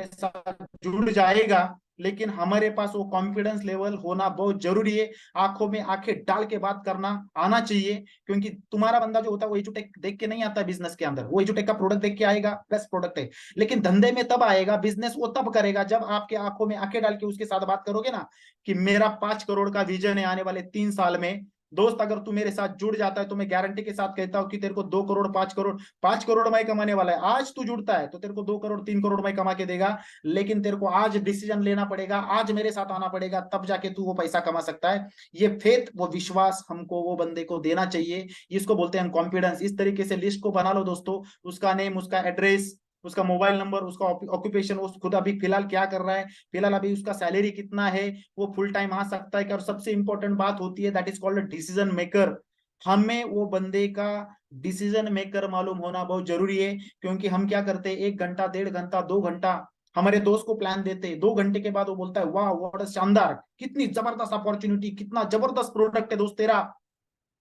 साथ जुड़ जाएगा। लेकिन हमारे पास वो कॉन्फिडेंस लेवल होना बहुत जरूरी है। आंखों में आंखें डाल के बात करना आना चाहिए, क्योंकि तुम्हारा बंदा जो होता है वो एजुटेक देख के नहीं आता बिजनेस के अंदर, वो एजुटेक का प्रोडक्ट देख के आएगा, बेस्ट प्रोडक्ट है। लेकिन धंधे में तब आएगा, बिजनेस वो तब करेगा जब आपके आंखों में आंखें डाल के उसके साथ बात करोगे ना, कि मेरा 5 करोड़ का विजन है आने वाले 3 साल में। दोस्त, अगर तू मेरे साथ जुड़ जाता है तो मैं गारंटी के साथ कहता हूं कि तेरे को 2 करोड़ 5 करोड़ 5 करोड़ में कमाने वाला है। आज तू जुड़ता है तो तेरे को 2 करोड़ 3 करोड़ में कमा के देगा। लेकिन तेरे को आज डिसीजन लेना पड़ेगा, आज मेरे साथ आना पड़ेगा, तब जाके तू वो पैसा कमा सकता है। ये फेथ, वो विश्वास हमको वो बंदे को देना चाहिए। इसको बोलते हैं कॉन्फिडेंस। इस तरीके से लिस्ट को बना लो दोस्तों, उसका नेम, उसका एड्रेस, उसका मोबाइल नंबर, उसका ऑक्यूपेशन, वो खुद अभी फिलहाल क्या कर रहा है, फिलहाल अभी उसका सैलरी कितना है, वो फुल टाइम आ सकता है क्या। और सबसे इंपॉर्टेंट बात होती है, that is called decision maker. हमें वो बंदे का डिसीजन मेकर मालूम होना बहुत जरूरी है। क्योंकि हम क्या करते हैं, 1 घंटा 1.5 घंटा 2 घंटा हमारे दोस्त को प्लान देते हैं, 2 घंटे के बाद वो बोलता है वाह व्हाट शानदार, कितनी जबरदस्त अपॉर्चुनिटी, कितना जबरदस्त प्रोडक्ट है दोस्त तेरा।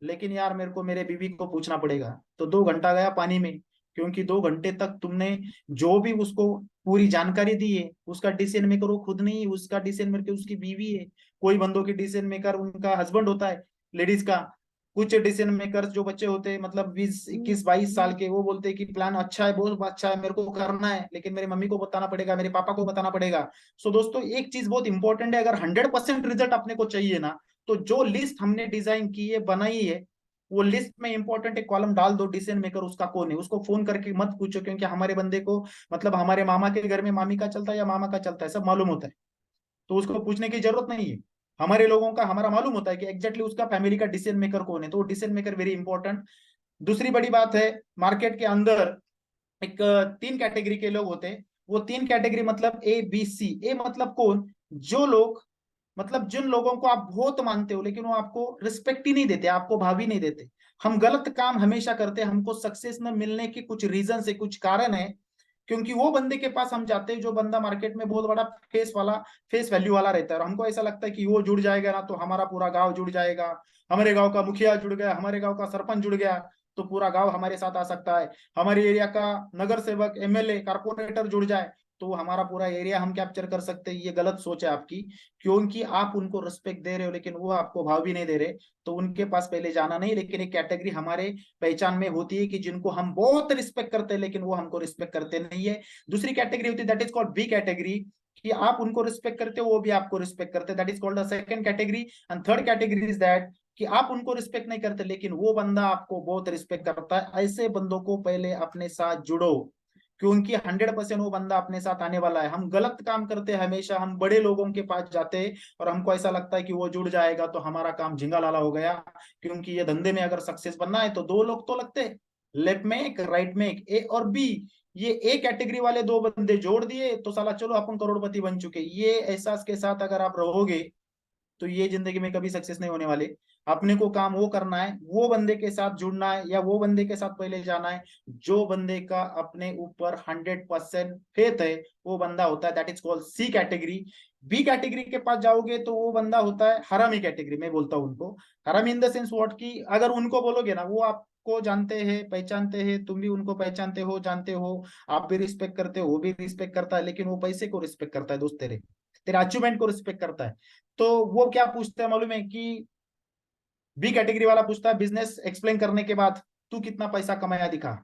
लेकिन यार मेरे को मेरे बीवी को पूछना पड़ेगा, तो 2 घंटा गया पानी में। क्योंकि 2 घंटे तक तुमने जो भी उसको पूरी जानकारी दी है, उसका डिसीजन मेकर वो खुद नहीं, उसका डिसीजन मेकर उसकी बीवी है। कोई बंदों की डिसीजन मेकर उनका हस्बैंड होता है, लेडीज का। कुछ डिसीजन मेकर जो बच्चे होते हैं, मतलब 20 21 22 साल के, वो बोलते हैं कि प्लान अच्छा है, बहुत अच्छा है, मेरे को करना है, लेकिन मेरी मम्मी को बताना पड़ेगा, मेरे पापा को बताना पड़ेगा। सो दोस्तों, एक चीज बहुत इंपॉर्टेंट है, अगर 100% रिजल्ट अपने को चाहिए ना, तो जो लिस्ट हमने डिजाइन की है, बनाई है, वो लिस्ट में इंपॉर्टेंट एक कॉलम डाल दो, डिसीजन मेकर उसका कौन है। उसको फोन करके मत पूछो, क्योंकि हमारे बंदे को, मतलब हमारे मामा के घर में मामी का चलता है या मामा का चलता है, सब मालूम होता है। तो उसको पूछने की जरूरत नहीं है। हमारे लोगों का हमारा मालूम होता है कि एग्जैक्टली उसका फैमिली का डिसीजन मेकर कौन है। तो डिसीजन मेकर वेरी इंपॉर्टेंट। दूसरी बड़ी बात है, मार्केट के अंदर एक 3 कैटेगरी के लोग होते हैं। वो 3 कैटेगरी मतलब A B C। ए मतलब कौन, जो लोग, मतलब जिन लोगों को आप बहुत मानते हो, लेकिन वो आपको रिस्पेक्ट ही नहीं देते, आपको भाव ही नहीं देते। हम गलत काम हमेशा करते हैं, हमको सक्सेस न मिलने के कुछ रीजन है, कुछ कारण है। क्योंकि वो बंदे के पास हम जाते हैं जो बंदा मार्केट में बहुत बड़ा फेस वैल्यू वाला रहता है, और हमको ऐसा लगता है कि वो जुड़ जाएगा ना तो हमारा पूरा गांव जुड़ जाएगा। हमारे गांव का मुखिया जुड़ गया, हमारे गांव का सरपंच जुड़ गया, तो पूरा गांव हमारे साथ आ सकता है। हमारे एरिया का नगर सेवक, MLA, कारपोरेटर जुड़ जाए तो हमारा पूरा एरिया हम कैप्चर कर सकते हैं। ये गलत सोच है आपकी। क्योंकि आप उनको रिस्पेक्ट दे रहे हो, लेकिन वो आपको भाव भी नहीं दे रहे। तो उनके पास पहले जाना नहीं। लेकिन एक कैटेगरी हमारे पहचान में होती है कि जिनको हम बहुत रिस्पेक्ट करते हैं, लेकिन वो हमको रिस्पेक्ट करते नहीं है। दूसरी कैटेगरी होती है, that is called B category, कि आप उनको रिस्पेक्ट करते हो, वो भी आपको रिस्पेक्ट करते हैं, that is called the second category. And third category is that, कि आप उनको रिस्पेक्ट नहीं करते, लेकिन वो बंदा आपको बहुत रिस्पेक्ट करता है। ऐसे बंदों को पहले अपने साथ जुड़ो, क्योंकि 100% वो बंदा अपने साथ आने वाला है। हम गलत काम करते हैं हमेशा, हम बड़े लोगों के पास जाते हैं और हमको ऐसा लगता है कि वो जुड़ जाएगा तो हमारा काम झिंगा लाला हो गया। क्योंकि ये धंधे में अगर सक्सेस बनना है तो 2 लोग तो लगते हैं, लेफ्ट में एक, राइट में एक, A और B। ये A कैटेगरी वाले 2 बंदे जोड़ दिए तो साला चलो अपन करोड़पति बन चुके। ये एहसास के साथ अगर आप रहोगे तो ये जिंदगी में कभी सक्सेस नहीं होने वाले। अपने को काम वो करना है, वो बंदे के साथ जुड़ना है, या वो बंदे के साथ पहले जाना है जो बंदे का अपने ऊपर 100% फेथ है। वो बंदा होता है, that is called C category. B category के पास जाओगे तो वो बंदा होता है हरामी कैटेगरी, मैं बोलता हूँ उनको। हरामी इन द सेंस व्हाट, की अगर उनको बोलोगे ना, वो आपको जानते हैं, पहचानते हैं, तुम भी उनको पहचानते हो, जानते हो, आप भी रिस्पेक्ट करते हो, वो भी रिस्पेक्ट करता है, लेकिन वो पैसे को रिस्पेक्ट करता है दोस्त, तेरे तेरे अचीवमेंट को रिस्पेक्ट करता है। तो वो क्या पूछता है मालूम है, कि बी कैटेगरी वाला पूछता है बिजनेस एक्सप्लेन करने के बाद, तू कितना पैसा कमाया दिखा।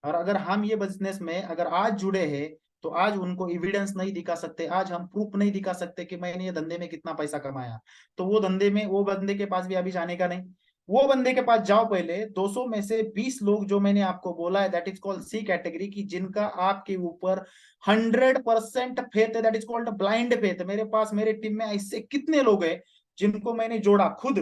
और अगर हम ये बिजनेस में अगर आज जुड़े हैं, तो आज उनको एविडेंस नहीं दिखा सकते, आज हम प्रूफ नहीं दिखा सकते कि मैंने ये धंधे में कितना पैसा कमाया, तो वो धंधे में वो बंदे के पास भी अभी जाने का नहीं। वो बंदे के पास जाओ पहले। 200 में से 20 लोग जो मैंने आपको बोला है, that is called C category, की जिनका आपके ऊपर 100% फेथ है, that is called blind faith. मेरे पास, मेरे टीम में ऐसे कितने लोग हैं जिनको मैंने जोड़ा खुद,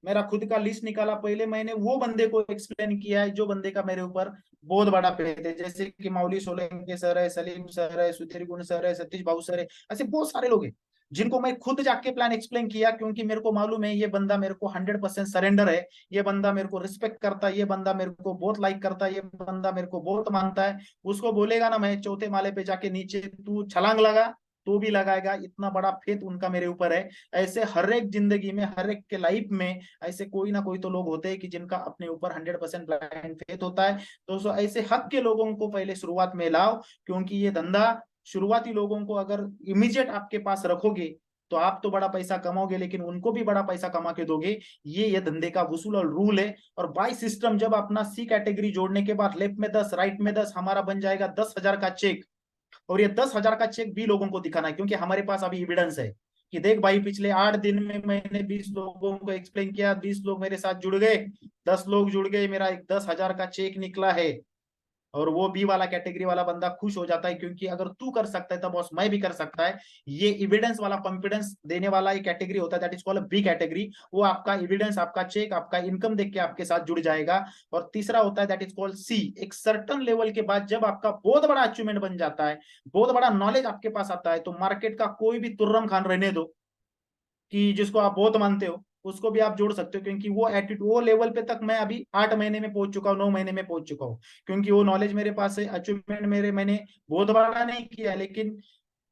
मेरा खुद का लिस्ट निकाला, पहले मैंने वो बंदे को एक्सप्लेन किया है जो बंदे का मेरे ऊपर बहुत बड़ा फेथ है। जैसे कि माउली सोलंके सर है, सलीम सर है, सुधीर गुण सर है, सतीश भाऊ सर है, ऐसे बहुत सारे लोग हैं। जिनको मैं खुद जाके प्लान एक्सप्लेन किया, क्योंकि मेरे को मालूम है ये बंदा मेरे को 100% सरेंडर है, ये बंदा मेरे को रिस्पेक्ट करता है, ये बंदा मेरे को बहुत लाइक करता है, ये बंदा मेरे को बहुत मानता है। उसको बोलेगा ना मैं चौथे माले पे जाके नीचे तू छलांग लगा, तो भी लगाएगा। इतना बड़ा फेथ उनका मेरे ऊपर है। ऐसे हर एक जिंदगी में, हर एक के लाइफ में ऐसे कोई ना कोई तो लोग होते हैं कि जिनका अपने ऊपर 100% ब्लाइंड फेथ होता है। दोस्तों ऐसे हक के लोगों को पहले शुरुआत में लाओ, क्योंकि ये धंधा शुरुआती लोगों को अगर इमीडिएट आपके पास रखोगे तो आप तो बड़ा पैसा कमाओगे, लेकिन उनको भी बड़ा पैसा कमा के दोगे। ये धंधे का वसूल और रूल है। और बाय सिस्टम जब अपना सी कैटेगरी जोड़ने के बाद लेफ्ट में 10 राइट में 10, हमारा बन जाएगा 10,000 का चेक। और ये 10,000 का चेक भी लोगों को दिखाना है, क्योंकि हमारे पास अभी एविडेंस है कि देख भाई पिछले 8 दिन में मैंने 20 लोगों को एक्सप्लेन किया, 20 लोग मेरे साथ जुड़ गए, 10 लोग जुड़ गए, मेरा एक 10,000 का चेक निकला है। और वो बी वाला कैटेगरी वाला बंदा खुश हो जाता है, क्योंकि अगर तू कर सकता है तो बॉस मैं भी कर सकता है। ये एविडेंस वाला कॉन्फिडेंस देने वाला एक कैटेगरी होता है, that is called B category. वो आपका एविडेंस, आपका चेक, आपका इनकम देख के आपके साथ जुड़ जाएगा। और तीसरा होता है दैट इज कॉल्ड सी। एक सर्टन लेवल के बाद जब आपका बहुत बड़ा अचीवमेंट बन जाता है, बहुत बड़ा नॉलेज आपके पास आता है, तो मार्केट का कोई भी तुर्रम खान रहने दो कि जिसको आप बहुत मानते हो, उसको भी आप जोड़ सकते हो। क्योंकि वो एटीट्यूड, वो लेवल पे तक मैं अभी 8 महीने में पहुंच चुका हूँ, 9 महीने में पहुंच चुका हूँ। क्योंकि वो नॉलेज मेरे पास है, अचीवमेंट मेरे, मैंने बहुत बड़ा नहीं किया, लेकिन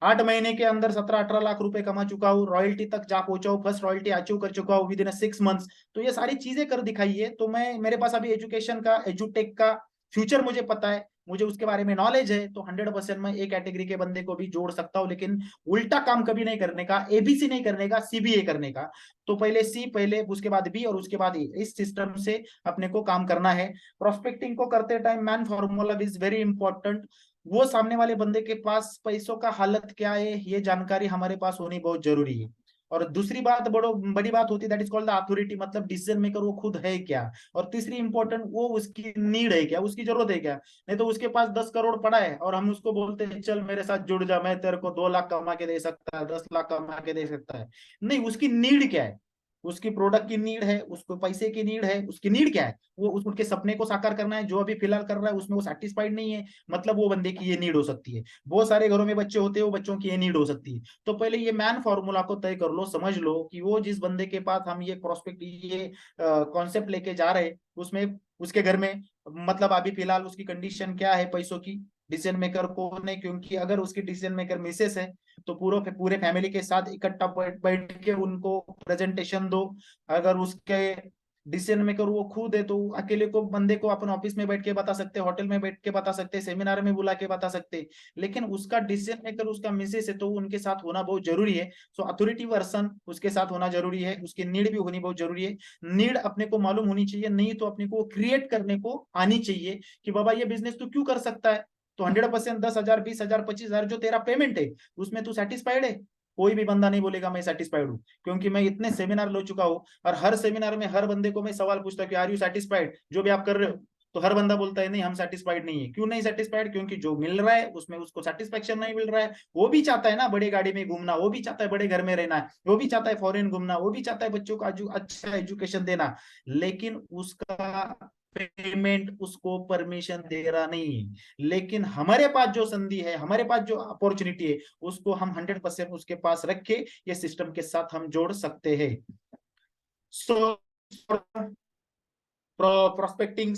8 महीने के अंदर 17-18 लाख रुपए कमा चुका हूँ, रॉयल्टी तक जा पहुंचा हूँ, फर्स्ट रॉयल्टी अचीव कर चुका हूँ विद इन 6 मंथ्स। तो ये सारी चीजें कर दिखाई है। तो मैं, मेरे पास अभी एजुकेशन का, एजुटेक का फ्यूचर मुझे पता है, मुझे उसके बारे में नॉलेज है, तो 100% मैं ए कैटेगरी के बंदे को भी जोड़ सकता हूँ। लेकिन उल्टा काम कभी नहीं करने का, एबीसी नहीं करने का, सीबीए करने का। तो पहले सी, पहले उसके बाद बी और उसके बाद ए, इस सिस्टम से अपने को काम करना है। प्रोस्पेक्टिंग को करते time man formula is very important. वो सामने वाले बंदे के पास पैसों का हालत क्या है, ये जानकारी हमारे पास होनी बहुत जरूरी है। और दूसरी बात, बड़ो बड़ी बात होती है that is called the authority, मतलब डिसीजन मेकर वो खुद है क्या। और तीसरी इंपॉर्टेंट, वो उसकी नीड है क्या, उसकी जरूरत है क्या। नहीं तो उसके पास 10 करोड़ पड़ा है और हम उसको बोलते हैं चल मेरे साथ जुड़ जा, मैं तेरे को 2 लाख कमा के दे सकता है, 10 लाख कमा के दे सकता है। नहीं, उसकी नीड क्या है, उसकी प्रोडक्ट की नीड है, उसको पैसे की नीड है, उसकी नीड क्या है, वो उनके सपने को साकार करना है। जो अभी फिलहाल कर रहा है उसमें वो सेटिस्फाइड नहीं है, मतलब वो बंदे की ये नीड हो सकती है। बहुत सारे घरों में बच्चे होते हैं, वो बच्चों की ये नीड हो सकती है। तो पहले ये मैन फॉर्मूला को तय कर लो, समझ लो कि वो जिस बंदे के पास हम ये प्रोस्पेक्ट, ये कॉन्सेप्ट लेके जा रहे हैं, उसमें उसके घर में मतलब अभी फिलहाल उसकी कंडीशन क्या है पैसों की, डिसीजन मेकर कौन है। क्योंकि अगर उसकी डिसीजन मेकर मिसेस है तो पूरे पूरे फैमिली के साथ इकट्ठा बैठ के उनको प्रेजेंटेशन दो। अगर उसके डिसीजन मेकर वो खुद है तो अकेले को बंदे को अपन ऑफिस में बैठ के बता सकते, होटल में बैठ के बता सकते, सेमिनार में बुला के बता सकते। लेकिन उसका डिसीजन मेकर उसका मिसेस है तो उनके साथ होना बहुत जरूरी है। सो अथॉरिटी पर्सन उसके साथ होना जरूरी है, उसकी नीड भी होनी बहुत जरूरी है। नीड अपने को मालूम होनी चाहिए, नहीं तो अपने को क्रिएट करने को आनी चाहिए कि बाबा ये बिजनेस तू क्यों कर सकता है। तो 100% 10,000, 20,000, 25,000 जो तेरा पेमेंट है उसमें तू सेटिस्फाइड है। कोई भी बंदा नहीं बोलेगा मैं सेटिस्फाइड हूँ, क्योंकि मैं इतने सेमिनार ले चुका हूँ। और हर सेमिनार में हर बंदे को मैं सवाल पूछता हूँ कि आर यू सेटिस्फाइड जो भी आप कर रहे हो। तो हर बंदा बोलता है नहीं हम सेटिस्फाइड नहीं है। क्यों नहीं सेटिस्फाइड? क्योंकि जो मिल रहा है उसमें उसको सेटिस्फेक्शन नहीं मिल रहा है। वो भी चाहता है ना बड़ी गाड़ी में घूमना, वो भी चाहता है बड़े घर में रहना, वो भी चाहता है फॉरेन घूमना, वो भी चाहता है बच्चों को अच्छा एजुकेशन देना, लेकिन उसका पेमेंट उसको परमिशन दे रहा नहीं है। लेकिन हमारे पास जो संधि है, हमारे पास जो अपॉर्चुनिटी है, उसको हम 100% उसके पास रख के ये सिस्टम के साथ हम जोड़ सकते हैं। सो प्रोस्पेक्टिंग,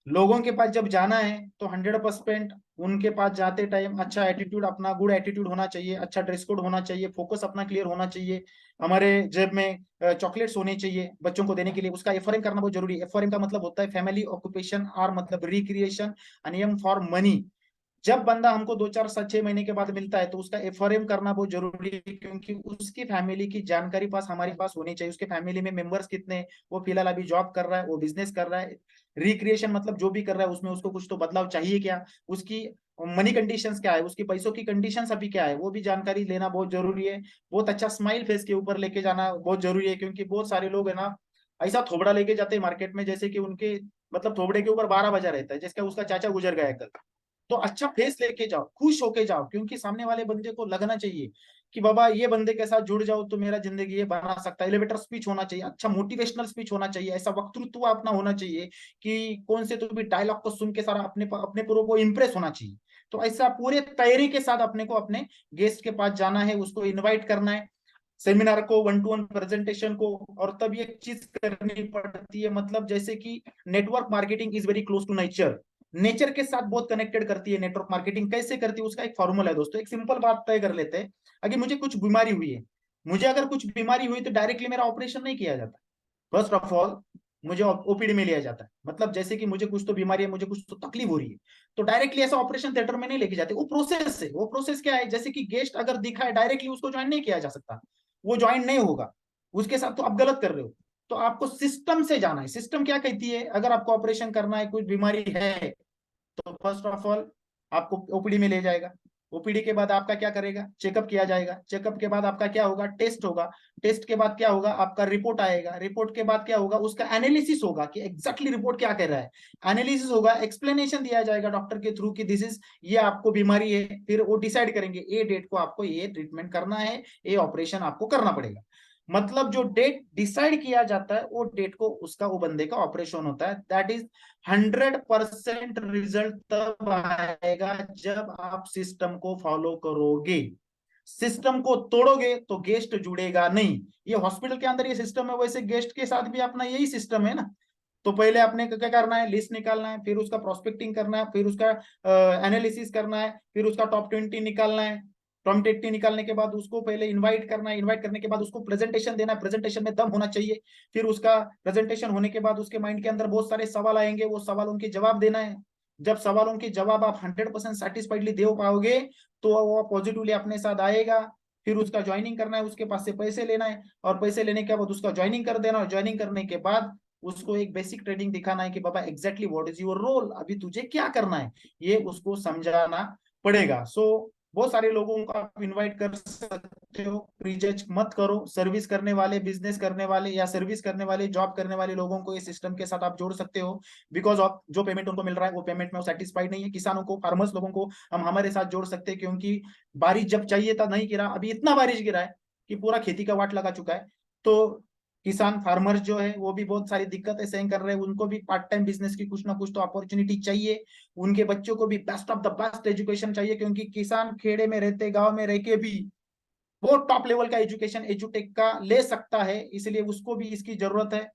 लोगों के पास जब जाना है तो 100% उनके पास जाते टाइम अच्छा एटीट्यूड, अपना गुड एटीट्यूड होना चाहिए, अच्छा ड्रेस कोड होना चाहिए, फोकस अपना क्लियर होना चाहिए। हमारे जेब में चॉकलेट्स होने चाहिए बच्चों को देने के लिए। उसका एफआरएम करना बहुत जरूरी है। एफआरएम का मतलब होता है फैमिली ऑक्यूपेशन, आर मतलब रिक्रिएशन, एम फॉर मनी। जब बंदा हमको 2, 4, 7, 6 महीने के बाद मिलता है तो उसका एफआरएम करना बहुत जरूरी है, क्योंकि उसकी फैमिली की जानकारी पास हमारे पास होनी चाहिए। उसके फैमिली में मेंबर्स कितने हैं, वो फिलहाल अभी जॉब कर रहा है, वो बिजनेस कर रहा है, रिक्रिएशन मतलब जो भी कर रहा है उसमें उसको कुछ तो बदलाव चाहिए क्या, उसकी मनी कंडीशंस क्या है, उसकी पैसों की कंडीशंस अभी क्या है, वो भी जानकारी लेना बहुत जरूरी है। बहुत अच्छा स्माइल फेस के ऊपर लेके जाना बहुत जरूरी है, क्योंकि बहुत सारे लोग है ना ऐसा थोबड़ा लेके जाते हैं मार्केट में जैसे कि उनके मतलब थोबड़े के ऊपर 12 बजा रहता है, जिसका उसका चाचा गुजर गया कल। तो अच्छा फेस लेके जाओ, खुश होके जाओ, क्योंकि सामने वाले बंदे को लगना चाहिए कि बाबा ये बंदे के साथ जुड़ जाओ तो मेरा जिंदगी ये बना सकता है। एलिवेटर स्पीच होना चाहिए, अच्छा मोटिवेशनल स्पीच होना चाहिए, ऐसा वक्तृत्व अपना होना चाहिए कि कौन से तो भी डायलॉग को सुन के सारा अपने अपने पूर्व को इम्प्रेस होना चाहिए। तो ऐसा पूरे तैयारी के साथ अपने को अपने गेस्ट के पास जाना है, उसको इन्वाइट करना है सेमिनार को, 1-to-1 प्रेजेंटेशन को। और तब ये चीज करनी पड़ती है, मतलब जैसे कि network marketing is very close to nature, nature के साथ बहुत कनेक्टेड करती है। नेटवर्क मार्केटिंग कैसे करती है उसका एक फॉर्मूला है दोस्तों। एक सिंपल बात तय कर लेते हैं, अगर मुझे कुछ बीमारी हुई है, मुझे अगर कुछ बीमारी हुई तो डायरेक्टली मेरा ऑपरेशन नहीं किया जाता। फर्स्ट ऑफ ऑल मुझे ओपीडी में लिया जाता है, मतलब जैसे कि मुझे कुछ तो बीमारी है, मुझे कुछ तो तकलीफ हो रही है, तो डायरेक्टली ऐसा ऑपरेशन थिएटर में नहीं लेके जाते। वो प्रोसेस है। वो प्रोसेस क्या है, जैसे कि गेस्ट अगर दिखा है डायरेक्टली उसको ज्वाइन नहीं किया जा सकता, वो ज्वाइन नहीं होगा, उसके साथ तो आप गलत कर रहे हो। तो आपको सिस्टम से जाना है। सिस्टम क्या कहती है, अगर आपको ऑपरेशन करना है, कुछ बीमारी है, तो फर्स्ट ऑफ ऑल आपको ओपीडी में ले जाएगा। ओपीडी के बाद आपका क्या करेगा, चेकअप किया जाएगा। चेकअप के बाद आपका क्या होगा, टेस्ट होगा। टेस्ट के बाद क्या होगा, आपका रिपोर्ट आएगा। रिपोर्ट के बाद क्या होगा, उसका एनालिसिस होगा कि एग्जैक्टली रिपोर्ट क्या कह रहा है। एनालिसिस होगा, एक्सप्लेनेशन दिया जाएगा डॉक्टर के थ्रू कि दिस इज, ये आपको बीमारी है। फिर वो डिसाइड करेंगे ये डेट को आपको ये ट्रीटमेंट करना है, ये ऑपरेशन आपको करना पड़ेगा। मतलब जो डेट डिसाइड किया जाता है वो डेट को उसका वो बंदे का ऑपरेशन होता है। दैट इज 100% रिजल्ट तब आएगा जब आप सिस्टम को फॉलो करोगे। सिस्टम को तोड़ोगे तो गेस्ट जुड़ेगा नहीं। ये हॉस्पिटल के अंदर ये सिस्टम है, वैसे गेस्ट के साथ भी अपना यही सिस्टम है ना। तो पहले आपने क्या करना है, लिस्ट निकालना है, फिर उसका प्रोस्पेक्टिंग करना है, फिर उसका एनालिसिस करना है, फिर उसका टॉप 20 निकालना है। टॉप 20 निकालने के बाद उसको पहले इनवाइट करना है। इनवाइट करने के बाद उसको प्रेजेंटेशन देना है, प्रेजेंटेशन में दम होना चाहिए। फिर उसका प्रेजेंटेशन होने के बाद उसके माइंड के अंदर बहुत सारे सवाल आएंगे, वो सवालों के जवाब देना है। जब सवालों के जवाब आप 100% सेटिस्फाइडली दे पाओगे तो वो पॉजिटिवली अपने साथ आएगा। फिर उसका ज्वाइनिंग करना है, उसके पास से पैसे लेना है, और पैसे लेने के बाद उसका ज्वाइनिंग कर देना। और ज्वाइनिंग करने के बाद उसको एक बेसिक ट्रेनिंग दिखाना है कि बाबा exactly what is your role, अभी तुझे क्या करना है, ये उसको समझाना पड़ेगा। सो बहुत सारे लोगों को आप इनवाइट कर सकते हो, प्रीजज मत करो। सर्विस करने वाले, बिजनेस करने वाले या सर्विस करने वाले, जॉब करने वाले लोगों को इस सिस्टम के साथ आप जोड़ सकते हो। बिकॉज ऑफ जो पेमेंट उनको मिल रहा है वो पेमेंट में वो सेटिस्फाइड नहीं है। किसानों को, फार्मर्स लोगों को हम हमारे साथ जोड़ सकते हैं, क्योंकि बारिश जब चाहिए था नहीं गिरा, अभी इतना बारिश गिरा है कि पूरा खेती का वाट लगा चुका है। तो किसान फार्मर्स जो है वो भी बहुत सारी दिक्कतें सहन कर रहे हैं, उनको भी पार्ट टाइम बिजनेस की कुछ ना कुछ तो अपॉर्चुनिटी चाहिए। उनके बच्चों को भी best of the best education चाहिए, क्योंकि किसान खेड़े में रहते, गांव में रह के भी बहुत टॉप लेवल का एजुकेशन एजुटेक का ले सकता है, इसलिए उसको भी इसकी जरूरत है।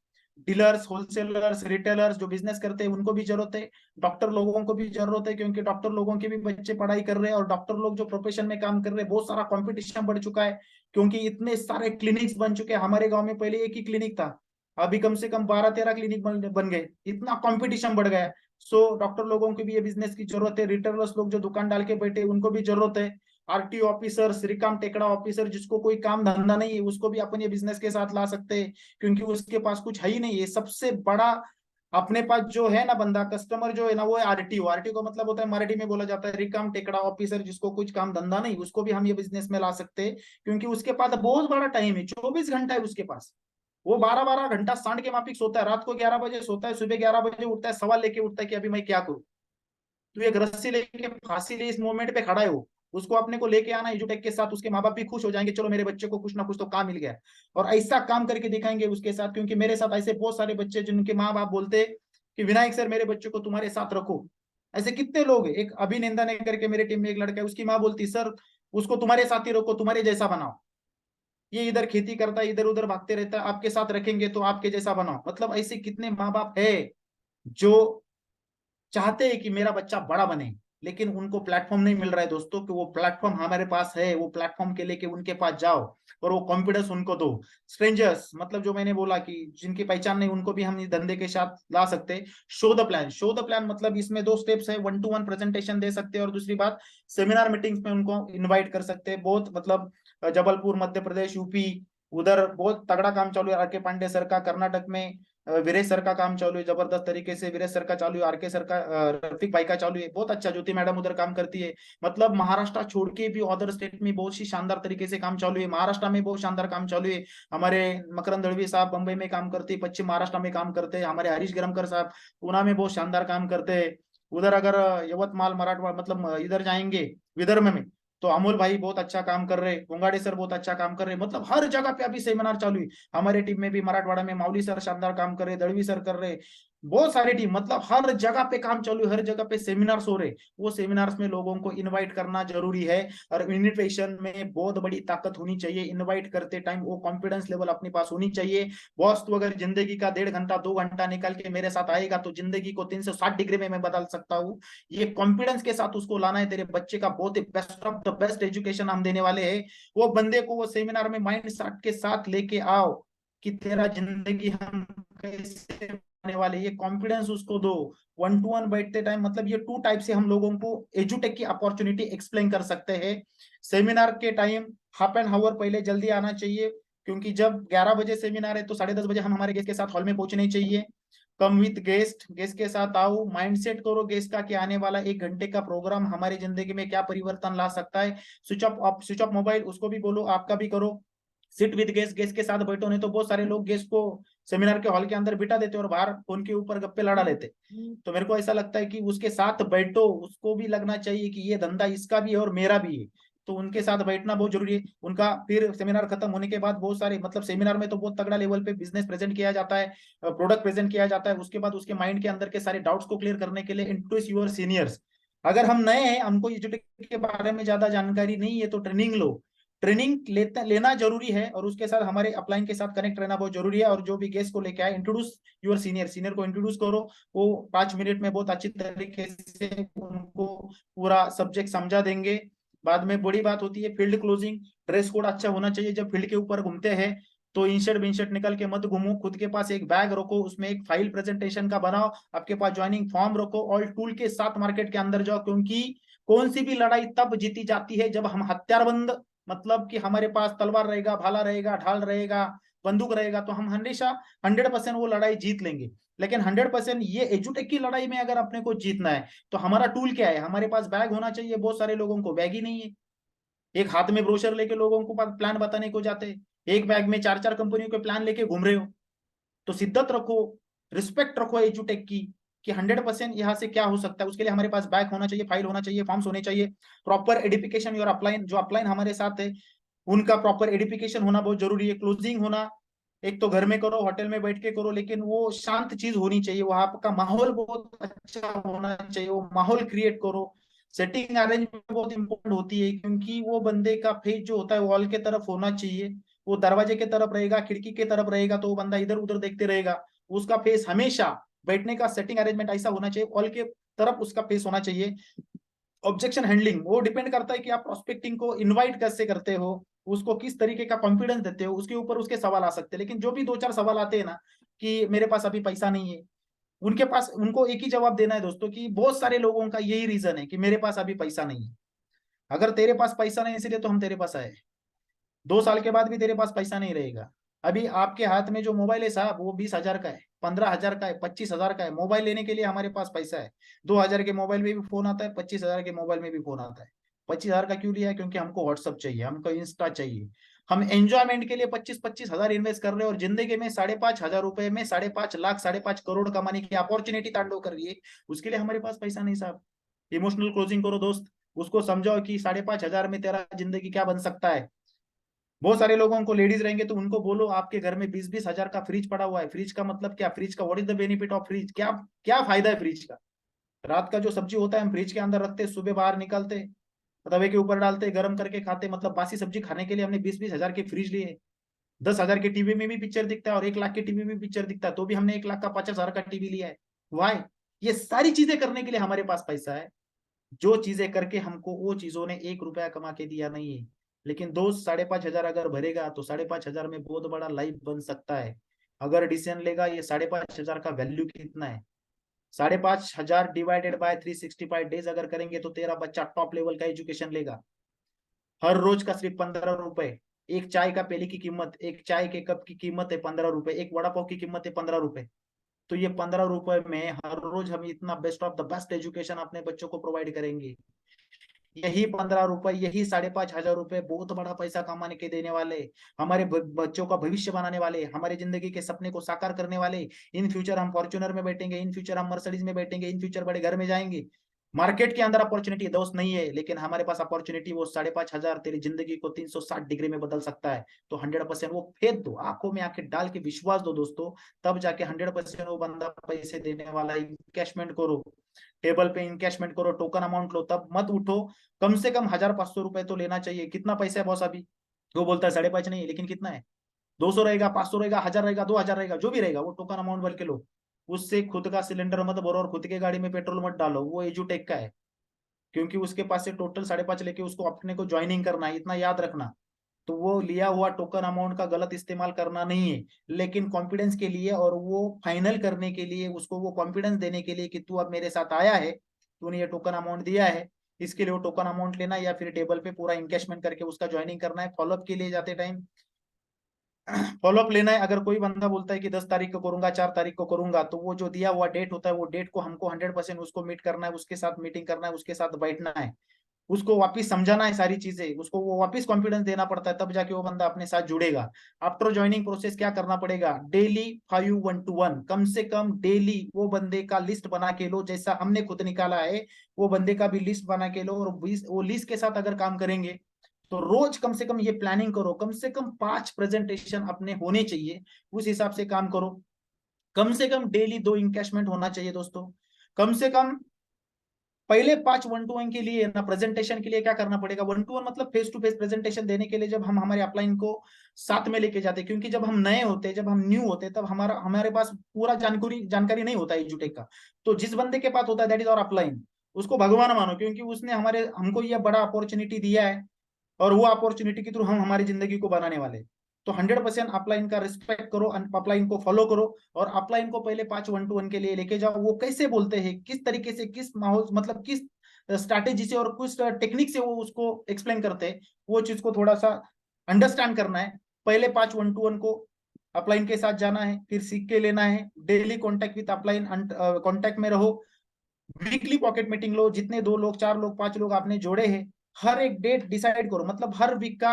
डीलर्स, होलसेलर्स, रिटेलर्स जो बिजनेस करते हैं उनको भी जरूरत है। डॉक्टर लोगों को भी जरूरत है, क्योंकि डॉक्टर लोगों के भी बच्चे पढ़ाई कर रहे हैं, और डॉक्टर लोग जो प्रोफेशन में काम कर रहे हैं, बहुत सारा कंपटीशन बढ़ चुका है, क्योंकि इतने सारे क्लिनिक्स बन चुके हैं। हमारे गांव में पहले एक ही क्लिनिक था, अभी कम से कम 12-13 क्लिनिक बन गए, इतना कंपटीशन बढ़ गया है। सो डॉक्टर लोगों की भी ये बिजनेस की जरूरत है। रिटेलर्स लोग जो दुकान डाल के बैठे उनको भी जरूरत है। आरटीओ ऑफिसर, श्रीकाम टेकड़ा ऑफिसर, जिसको कोई काम धंधा नहीं है, उसको भी अपन ये बिजनेस के साथ ला सकते हैं, क्योंकि उसके पास कुछ है ही नहीं है। सबसे बड़ा अपने पास जो है ना बंदा, कस्टमर जो है ना, वो है आरटीओ। आरटीओ का मतलब होता है, मराठी में बोला जाता है रिकाम टेकड़ा ऑफिसर, जिसको कुछ काम धंधा नहीं, उसको भी हम ये बिजनेस में ला सकते हैं, क्योंकि उसके पास बहुत बड़ा टाइम है, 24 घंटा है उसके पास। वो 12-12 घंटा सांड के माफिक सोता है, रात को 11 बजे सोता है, सुबह 11 बजे उठता है, सवाल लेके उठता है कि अभी मैं क्या करूं। तो एक रस्सी लेके फांसी ले इस मोमेंट पे खड़ा है वो, उसको अपने को लेके आना एजुटेक के साथ, उसके माँ बाप भी खुश हो जाएंगे, चलो मेरे बच्चे को कुछ ना कुछ तो काम मिल गया। और ऐसा काम करके दिखाएंगे उसके साथ, क्योंकि मेरे साथ ऐसे बहुत सारे बच्चे जिनके माँ बाप बोलते कि विनायक सर मेरे बच्चे को तुम्हारे साथ रखो। ऐसे कितने लोग हैं। एक अभिनंदन है करके मेरे टीम में एक लड़का है, उसकी माँ बोलती सर उसको तुम्हारे साथ ही रखो, तुम्हारे जैसा बनाओ, ये इधर खेती करता है, इधर उधर भागते रहता है, आपके साथ रखेंगे तो आपके जैसा बनाओ। मतलब ऐसे कितने माँ बाप है जो चाहते हैं कि मेरा बच्चा बड़ा बने, लेकिन उनको प्लेटफॉर्म नहीं मिल रहा है दोस्तों। कि वो प्लेटफॉर्म हमारे पास है, वो प्लेटफॉर्म के लेके उनके पास जाओ और वो कॉन्फिडेंस उनको दो। स्ट्रेंजर्स, मतलब जो मैंने बोला कि जिनकी पहचान नहीं, उनको भी हम इस धंधे के साथ ला सकते हैं। Show the plan. Show the plan मतलब इसमें दो स्टेप्स है, 1-to-1 प्रेजेंटेशन दे सकते हैं, और दूसरी बात सेमिनार मीटिंग्स में उनको इन्वाइट कर सकते हैं। बहुत मतलब जबलपुर, मध्य प्रदेश, यूपी, उधर बहुत तगड़ा काम चालू है। आर के पांडे सर का कर्नाटक में, वीरेश सर का काम चालू है जबरदस्त तरीके से, वीरेश सर का चालू है, आरके सर का, रफीक भाई का चालू है, बहुत अच्छा। ज्योति मैडम उधर काम करती है। मतलब महाराष्ट्र छोड़ के भी अदर स्टेट में बहुत ही शानदार तरीके से काम चालू है। महाराष्ट्र में बहुत शानदार काम चालू है। हमारे मकरंद दळवी साहब बंबई में काम करते हैं, पश्चिम महाराष्ट्र में काम करते हैं। हमारे हरीश गरमकर साहब पुणे में बहुत शानदार काम करते हैं। उधर अगर यवतमाल, मराठवाड़ा, मतलब इधर जाएंगे विदर्भ में, तो अमोल भाई बहुत अच्छा काम कर रहे, होंगाड़े सर बहुत अच्छा काम कर रहे, मतलब हर जगह पे अभी सेमिनार चालू है। हमारे टीम में भी मराठवाड़ा में माउली सर शानदार काम कर रहे, दड़वी सर कर रहे, बहुत सारी टीम, मतलब हर जगह पे काम चालू है, हर जगह पे सेमिनार्स हो रहे। वो सेमिनार्स में लोगों को इनवाइट करना जरूरी है, और इन्विटेशन में बहुत बड़ी ताकत होनी चाहिए। इनवाइट करते टाइम वो कॉन्फिडेंस लेवल अपने पास होनी चाहिए। बॉस तू अगर जिंदगी का 1.5 घंटा 2 घंटा निकाल के मेरे साथ आएगा तो जिंदगी को 360 डिग्री में मैं बदल सकता हूँ। ये कॉन्फिडेंस के साथ उसको लाना है। तेरे बच्चे का बहुत ही best of the best education हम देने वाले हैं। वो बंदे को वो सेमिनार में माइंड सेट के साथ लेके आओ कि तेरा जिंदगी हम कैसे आने वाले, ये कॉन्फिडेंस उसको दो। 1 to 1 बैठते टाइम, मतलब ये 2 टाइप से हम लोगों को एजुटेक की अपॉर्चुनिटी एक्सप्लेन कर सकते हैं। सेमिनार के टाइम हाफ एन आवर पहले जल्दी आना चाहिए, क्योंकि जब 11 बजे सेमिनार है तो 10:30 बजे हम हमारे गेस्ट के साथ हॉल में पहुंचने चाहिए। कम विथ गेस्ट, गेस्ट के साथ आओ, माइंडसेट करो गेस्ट का कि आने वाला 1 घंटे का प्रोग्राम हमारी जिंदगी में क्या परिवर्तन ला सकता है। स्विच ऑफ मोबाइल, उसको भी बोलो, आपका भी करो। सिट विद गेस्ट, गेस्ट के साथ बैठो, नहीं तो बहुत सारे लोग गेस्ट को सेमिनार के हॉल के अंदर बिठा देते और बाहर फोन के ऊपर गप्पे लड़ा लेते। तो मेरे को ऐसा लगता है कि उसके साथ बैठो, उसको भी लगना चाहिए कि ये धंधा इसका भी है और मेरा भी है। तो उनके साथ बैठना बहुत जरूरी है। उनका फिर सेमिनार खत्म होने के बाद बहुत सारे, मतलब सेमिनार में तो बहुत तगड़ा लेवल पे बिजनेस प्रेजेंट किया जाता है, प्रोडक्ट प्रेजेंट किया जाता है। उसके बाद उसके माइंड के अंदर के सारे डाउट्स को क्लियर करने के लिए इंट्रोड्यूस योर सीनियर्स। अगर हम नए हैं, हमको एजुटेक के बारे में ज्यादा जानकारी नहीं है, तो ट्रेनिंग लो। ट्रेनिंग लेना जरूरी है, और उसके साथ हमारे अपलाइन के साथ कनेक्ट रहना बहुत जरूरी है। और जो भी गेस्ट को लेके आए, इंट्रोड्यूस योर सीनियर, सीनियर को इंट्रोड्यूस करो। वो 5 मिनट में बहुत अच्छी तरीके से उनको पूरा सब्जेक्ट समझा देंगे। बाद में बड़ी बात होती है फील्ड क्लोजिंग। ड्रेस कोड अच्छा होना चाहिए। जब फील्ड के ऊपर घूमते हैं तो इंशर्ट बिनशर्ट निकल के मत घूमो। खुद के पास एक बैग रखो, उसमें एक फाइल प्रेजेंटेशन का बनाओ, आपके पास ज्वाइनिंग फॉर्म रखो, और टूल के साथ मार्केट के अंदर जाओ। क्योंकि कौन सी भी लड़ाई तब जीती जाती है जब हम हथियारबंद, मतलब कि हमारे पास तलवार रहेगा, भाला रहेगा, ढाल रहेगा, बंदूक रहेगा, तो हम हमेशा 100% वो लड़ाई जीत लेंगे। लेकिन 100% ये एजुटेक की लड़ाई में अगर अपने को जीतना है तो हमारा टूल क्या है? हमारे पास बैग होना चाहिए। बहुत सारे लोगों को बैग ही नहीं है। एक हाथ में ब्रोशर लेके लोगों को प्लान बताने को जाते हैं, एक बैग में 4 4 कंपनियों के प्लान लेके घूम रहे हो। तो शिद्दत रखो, रिस्पेक्ट रखो एजुटेक की, कि 100% यहाँ से क्या हो सकता है। उसके लिए हमारे पास बैग होना चाहिए, फाइल होना चाहिए, फॉर्म्स होने चाहिए, प्रॉपर एडिफिकेशन। योर अपलाइन, जो अपलाइन हमारे साथ है उनका प्रॉपर एडिफिकेशन होना बहुत जरूरी है। क्लोजिंग होना, एक तो घर में करो, होटल में बैठ के करो, लेकिन वो शांत चीज होनी चाहिए। वहां का माहौल बहुत अच्छा होना चाहिए, वो माहौल क्रिएट करो। सेटिंग अरेंजमेंट बहुत इंपॉर्टेंट होती है, क्योंकि वो बंदे का फेस जो होता है वॉल के तरफ होना चाहिए। वो दरवाजे के तरफ रहेगा, खिड़की के तरफ रहेगा, तो वो बंदा इधर उधर देखते रहेगा। उसका फेस हमेशा, बैठने का सेटिंग अरेंजमेंट ऐसा होना चाहिए, वॉल के तरफ उसका फेस होना चाहिए। ऑब्जेक्शन हैंडलिंग, वो डिपेंड करता है कि आप प्रोस्पेक्टिंग को इनवाइट कैसे करते हो, उसको किस तरीके का कॉन्फिडेंस देते हो, उसके ऊपर उसके सवाल आ सकते हैं। लेकिन जो भी 2 4 सवाल आते हैं ना, कि मेरे पास अभी पैसा नहीं है, उनके पास उनको एक ही जवाब देना है दोस्तों, कि बहुत सारे लोगों का यही रीजन है कि मेरे पास अभी पैसा नहीं है। अगर तेरे पास पैसा नहीं, इसलिए तो हम तेरे पास आए। 2 साल के बाद भी तेरे पास पैसा नहीं रहेगा। अभी आपके हाथ में जो मोबाइल है साहब, वो 20,000 का है, 15,000 का है, 25,000 का है। मोबाइल लेने के लिए हमारे पास पैसा है। 2,000 के मोबाइल में भी फोन आता है, 25,000 के मोबाइल में भी फोन आता है। 25,000 का क्यों लिया है? क्योंकि हमको व्हाट्सअप चाहिए, हमको इंस्टा चाहिए। हम एंजॉयमेंट के लिए 25-25 हजार इन्वेस्ट कर रहे हैं, और जिंदगी में 5,500 रुपए में 5.5 लाख 5.5 करोड़ कमाने की अपॉर्चुनिटी तांडव कर रही है। उसके लिए हमारे पास पैसा नहीं साहब। इमोशनल क्लोजिंग करो दोस्त, उसको समझाओ कि 5,500 में तेरा जिंदगी क्या बन सकता है। बहुत सारे लोगों को लेडीज रहेंगे तो उनको बोलो आपके घर में 20-20 हजार का फ्रिज पड़ा हुआ है। फ्रिज का मतलब क्या? फ्रिज का what is the benefit of fridge? क्या क्या फायदा है फ्रिज का? रात का जो सब्जी होता है हम फ्रिज के अंदर रखते, सुबह बाहर निकालते, तवे के ऊपर डालते, गर्म करके खाते। मतलब बासी सब्जी खाने के लिए हमने 20-20 हजार के फ्रिज लिए। 10,000 के टीवी में भी पिक्चर दिखता है और 1 लाख के टीवी में भी पिक्चर दिखता है, तो भी हमने 1 लाख का 50,000 का टीवी लिया है। वाई? ये सारी चीजें करने के लिए हमारे पास पैसा है। जो चीजें करके हमको वो चीजों ने 1 रुपया कमा के दिया नहीं है। लेकिन दोस्त 5,500 अगर भरेगा तो 5,500 में बहुत बड़ा लाइफ बन सकता है। अगर डिसीजन लेगा ये 5,500 का वैल्यू कितना है, 5,500 डिवाइडेड बाय 365 डेज अगर करेंगे तो तेरा बच्चा टॉप लेवल का एजुकेशन लेगा। हर रोज का सिर्फ 15 रुपए। एक चाय का पेली की कीमत, एक चाय के कप की कीमत है 15 रुपए, एक वड़ा पाव की कीमत है 15 रुपए। तो ये 15 रुपए में हर रोज हम इतना best of the best education अपने बच्चों को प्रोवाइड करेंगे। यही 15 रुपए, यही 5,500 रुपए बहुत बड़ा पैसा कमाने के देने वाले, हमारे बच्चों का भविष्य बनाने वाले, हमारे जिंदगी के सपने को साकार करने वाले। इन फ्यूचर हम फॉर्च्यूनर में बैठेंगे, इन फ्यूचर हम मर्सिडीज में बैठेंगे, इन फ्यूचर बड़े घर में जाएंगे। मार्केट के अंदर अपॉर्चुनिटी दोस्त नहीं है, लेकिन हमारे पास अपॉर्चुनिटी वो 5,500 तेरी जिंदगी को 360 डिग्री में बदल सकता है। तो 100% वो फेथ दो, आंखों में आंखें डाल के विश्वास दो दोस्तों, तब जाके 100% वो बंदा पैसे देने वाला है। इनकैशमेंट करो, टेबल पे इनकैशमेंट करो, टोकन अमाउंट लो, तब मत उठो। कम से कम 1,500 रुपए तो लेना चाहिए। कितना पैसा है बॉस अभी? वो बोलता है 5.5 नहीं, लेकिन कितना है? 200 रहेगा, 500 रहेगा, 1,000 रहेगा, 2,000 रहेगा, जो भी रहेगा, वो टोकन अमाउंट भर के लो। उससे खुद का सिलेंडर मत भरो और खुद के गाड़ी में पेट्रोल मत डालो, वो एजुटेक का है। क्योंकि उसके पास से टोटल 5.5 लेके उसको अपने को ज्वाइनिंग करना है, इतना याद रखना। तो वो लिया हुआ टोकन अमाउंट का गलत इस्तेमाल करना नहीं है, लेकिन कॉन्फिडेंस के लिए और वो फाइनल करने के लिए, उसको वो कॉन्फिडेंस देने के लिए कि तू अब मेरे साथ आया है, तूने ये टोकन अमाउंट दिया है, इसके लिए वो टोकन अमाउंट लेना, या फिर टेबल पे पूरा इनकेशमेंट करके उसका ज्वाइनिंग करना है। फॉलोअप के लिए जाते टाइम फॉलोअप लेना है। अगर कोई बंदा बोलता है कि 10 तारीख को करूंगा, 4 तारीख को करूंगा, तो वो जो दिया हुआ डेट होता है, वो डेट को हमको 100% उसको मीट करना है, उसके साथ मीटिंग करना है, उसके साथ बैठना है, उसको वापस समझाना है सारी चीजें, उसको वो वापस कॉन्फिडेंस देना पड़ता है, तब जाके वो बंदा अपने साथ जुड़ेगा। आफ्टर ज्वाइनिंग प्रोसेस क्या करना पड़ेगा? डेली 5 1 to 1, कम से कम डेली वो बंदे का लिस्ट बना के लो, जैसा हमने खुद निकाला है वो बंदे का भी लिस्ट बना के लो। और वो लिस्ट के साथ अगर काम करेंगे तो रोज कम से कम ये प्लानिंग करो, कम से कम 5 प्रेजेंटेशन अपने होने चाहिए, उस हिसाब से काम करो। कम से कम डेली 2 इनकैशमेंट होना चाहिए दोस्तों। कम से कम पहले 5 1 to 1 के लिए ना, प्रेजेंटेशन के लिए क्या करना पड़ेगा? 1 to 1 मतलब फेस टू फेस प्रेजेंटेशन देने के लिए जब हम हमारे अपलाइन को साथ में लेके जाते हैं, क्योंकि जब हम नए होते, जब हम न्यू होते, तब हमारे पास पूरा जानकारी जानकारी नहीं होता है एजुटेक का। तो जिस बंदे के पास होता है, दैट इज और अपलाइन, उसको भगवान मानो, क्योंकि उसने हमको यह बड़ा अपॉर्चुनिटी दिया है, और वो अपॉर्चुनिटी के थ्रू हम हमारी जिंदगी को बनाने वाले। तो 100% अपलाइन का रिस्पेक्ट करो, अपलाइन को फॉलो करो, और अपलाइन को पहले 5 1 to 1 के लिए लेके जाओ। वो कैसे बोलते हैं, किस तरीके से, किस माहौल, मतलब किस स्ट्रैटेजी से और किस टेक्निक से वो उसको एक्सप्लेन करते हैं, वो चीज को थोड़ा सा अंडरस्टैंड करना है। पहले 5 1 to 1 को अपलाइन के साथ जाना है, फिर सीख के लेना है। Daily contact with upline, contact में रहो। वीकली पॉकेट मीटिंग लो, जितने 2 लोग, 4 लोग, 5 लोग आपने जोड़े हैं, हर एक डेट डिसाइड करो, मतलब हर वीक का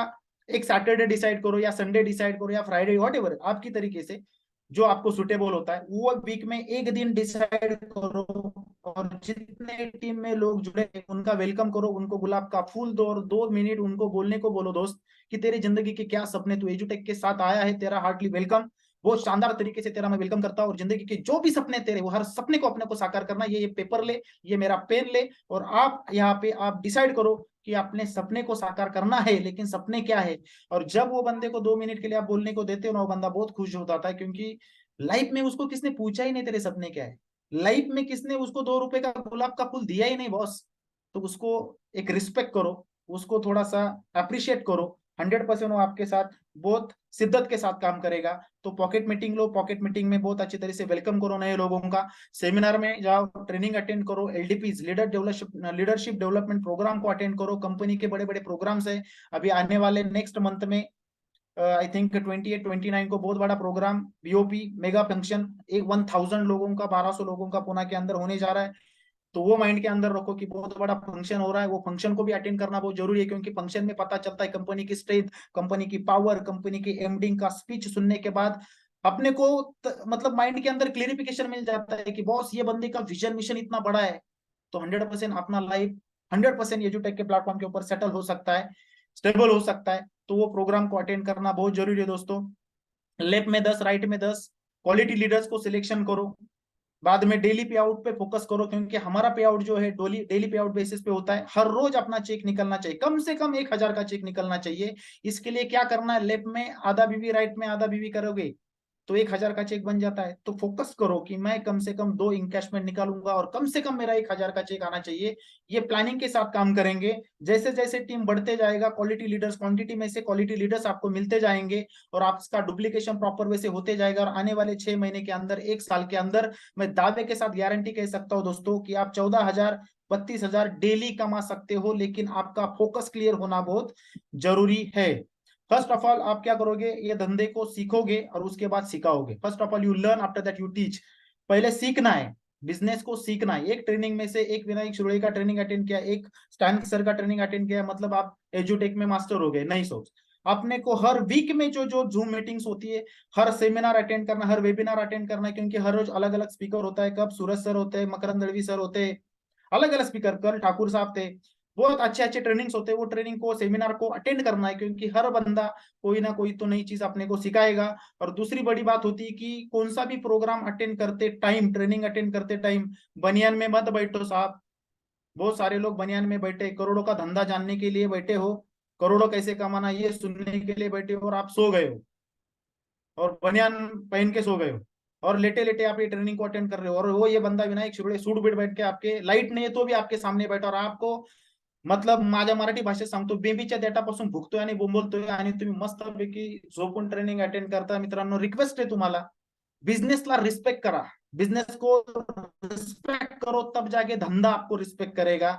एक सैटरडे डिसाइड करो, या संडे डिसाइड करो, या फ्राइडे, वॉट एवर आपकी तरीके से जो आपको सुटेबल होता है, वो वीक में एक दिन डिसाइड करो। और जितने टीम में लोग जुड़े हैं उनका वेलकम करो, उनको गुलाब का फूल दो, और 2 मिनट उनको बोलने को बोलो, दोस्त कि तेरी जिंदगी के क्या सपने, तू एजुटेक के साथ आया है, तेरा हार्टली वेलकम। बहुत शानदार तरीके से तेरा मैं वेलकम करता हूँ, और जिंदगी के जो भी सपने तेरे, वो हर सपने को अपने को साकार करना। ये पेपर ले, ये मेरा पेन ले, और आप यहाँ पे आप डिसाइड करो कि अपने सपने को साकार करना है, लेकिन सपने क्या है। और जब वो बंदे को 2 मिनट के लिए आप बोलने को देते हो ना, वो बंदा बहुत खुश होता है, क्योंकि लाइफ में उसको किसने पूछा ही नहीं तेरे सपने क्या है। लाइफ में किसने उसको 2 रुपए का गुलाब का फूल दिया ही नहीं बॉस। तो उसको एक रिस्पेक्ट करो, उसको थोड़ा सा अप्रिशिएट करो। 100% वो आपके साथ बहुत शिद्दत के साथ काम करेगा। तो पॉकेट मीटिंग लो, पॉकेट मीटिंग में बहुत अच्छी तरह से वेलकम करो नए लोगों का। सेमिनार में जाओ, ट्रेनिंग अटेंड करो, एलडीपीज, लीडरशिप डेवलपमेंट प्रोग्राम को अटेंड करो। कंपनी के बड़े बड़े प्रोग्राम्स है अभी आने वाले नेक्स्ट मंथ में। आई थिंक 28 29 को बहुत बड़ा प्रोग्राम, बीओपी मेगा फंक्शन, एक 1,000 लोगों का, 1,200 लोगों का पुणे के अंदर होने जा रहा है। तो वो माइंड के अंदर रखो कि बहुत बड़ा फंक्शन हो रहा है, वो फंक्शन को भी अटेंड करना बहुत जरूरी है, क्योंकि फंक्शन में पता चलता है कंपनी की स्ट्रेंथ, कंपनी की पावर, कंपनी की एमडी का स्पीच सुनने के बाद अपने को मतलब माइंड के अंदर क्लियरिफिकेशन मिल जाता है कि बॉस ये बंदे का विजन मिशन इतना बड़ा है। तो 100% अपना लाइफ 100% एजुटेक के प्लेटफॉर्म के ऊपर सेटल हो सकता है, स्टेबल हो सकता है। तो वो प्रोग्राम को अटेंड करना बहुत जरूरी है दोस्तों। लेफ्ट में 10, राइट में 10, क्वालिटी लीडर्स को सिलेक्शन करो। बाद में डेली पे आउट पे फोकस करो, क्योंकि हमारा पे आउट जो है डेली पे आउट बेसिस पे होता है। हर रोज अपना चेक निकलना चाहिए, कम से कम 1,000 का चेक निकलना चाहिए। इसके लिए क्या करना है? लेफ्ट में आधा बीवी, राइट में आधा बीवी करोगे तो 1,000 का चेक बन जाता है। तो फोकस करो कि मैं कम से कम 2 इनकैशमेंट निकालूंगा, और कम से कम मेरा 1,000 का चेक आना चाहिए। ये प्लानिंग के साथ काम करेंगे। जैसे जैसे टीम बढ़ते जाएगा, क्वालिटी लीडर्स, क्वांटिटी में से क्वालिटी लीडर्स आपको मिलते जाएंगे, और आपका डुप्लीकेशन प्रॉपर वे से होते जाएगा। और आने वाले 6 महीने के अंदर, 1 साल के अंदर, मैं दावे के साथ गारंटी कह सकता हूँ दोस्तों कि आप 14,000 32,000 डेली कमा सकते हो। लेकिन आपका फोकस क्लियर होना बहुत जरूरी है। फर्स्ट ऑफ ऑल आप क्या करोगे? ये धंधे को सीखोगे और उसके बाद सिखाओगे। First of all you learn, after that you teach. पहले सीखना है, बिजनेस को सीखना है। एक ट्रेनिंग में से एक विनायक शुरुड़े का ट्रेनिंग अटेंड किया, एक स्टैनिक सर का ट्रेनिंग अटेंड किया, मतलब आप एजुटेक में मास्टर हो गए? नहीं सोच। अपने को हर वीक में जो जो जूम मीटिंग्स होती है, हर सेमिनार अटेंड करना, हर वेबिनार अटेंड करना है, क्योंकि हर रोज अलग अलग स्पीकर होता है। कब सूरज सर होते हैं, मकरंद दलवी सर होते हैं, अलग अलग स्पीकर, कल ठाकुर साहब थे, बहुत अच्छे अच्छे ट्रेनिंग्स होते हैं, वो ट्रेनिंग को सेमिनार को अटेंड करना है, क्योंकि हर बंदा कोई ना कोई तो नई चीज अपने को सिखाएगा। और दूसरी बड़ी बात होती है कि कौन सा भी प्रोग्राम अटेंड करते टाइम, ट्रेनिंग अटेंड करते टाइम बनियान में मत बैठो साहब। बहुत सारे लोग बनियान में बैठे, करोड़ों का धंधा जानने के लिए बैठे हो, करोड़ों कैसे कमाना ये सुनने के लिए बैठे हो, और आप सो गए हो, और बनियान पहन के सो गए हो, और लेटे लेटे आप ये ट्रेनिंग को अटेंड कर रहे हो, और वो ये बंदा विनायक शिवड़े सूट बीट बैठ के आपके, लाईट नाही तो भी आपके सामने बैठा, और आपको मतलब माझ्या मराठी भाषेत सांगतो, बेबीच्या देठापासून भुकतोय आणि बोंबलतोय, आणि तुम्ही मस्तपैकी झोपून ट्रेनिंग अटेंड करता। मित्रांनो, रिक्वेस्ट आहे तुम्हाला, बिझनेसला रिस्पेक्ट करा, बिझनेस को रिस्पेक्ट करो, तब जाके धंधा आपको रिस्पेक्ट करेगा।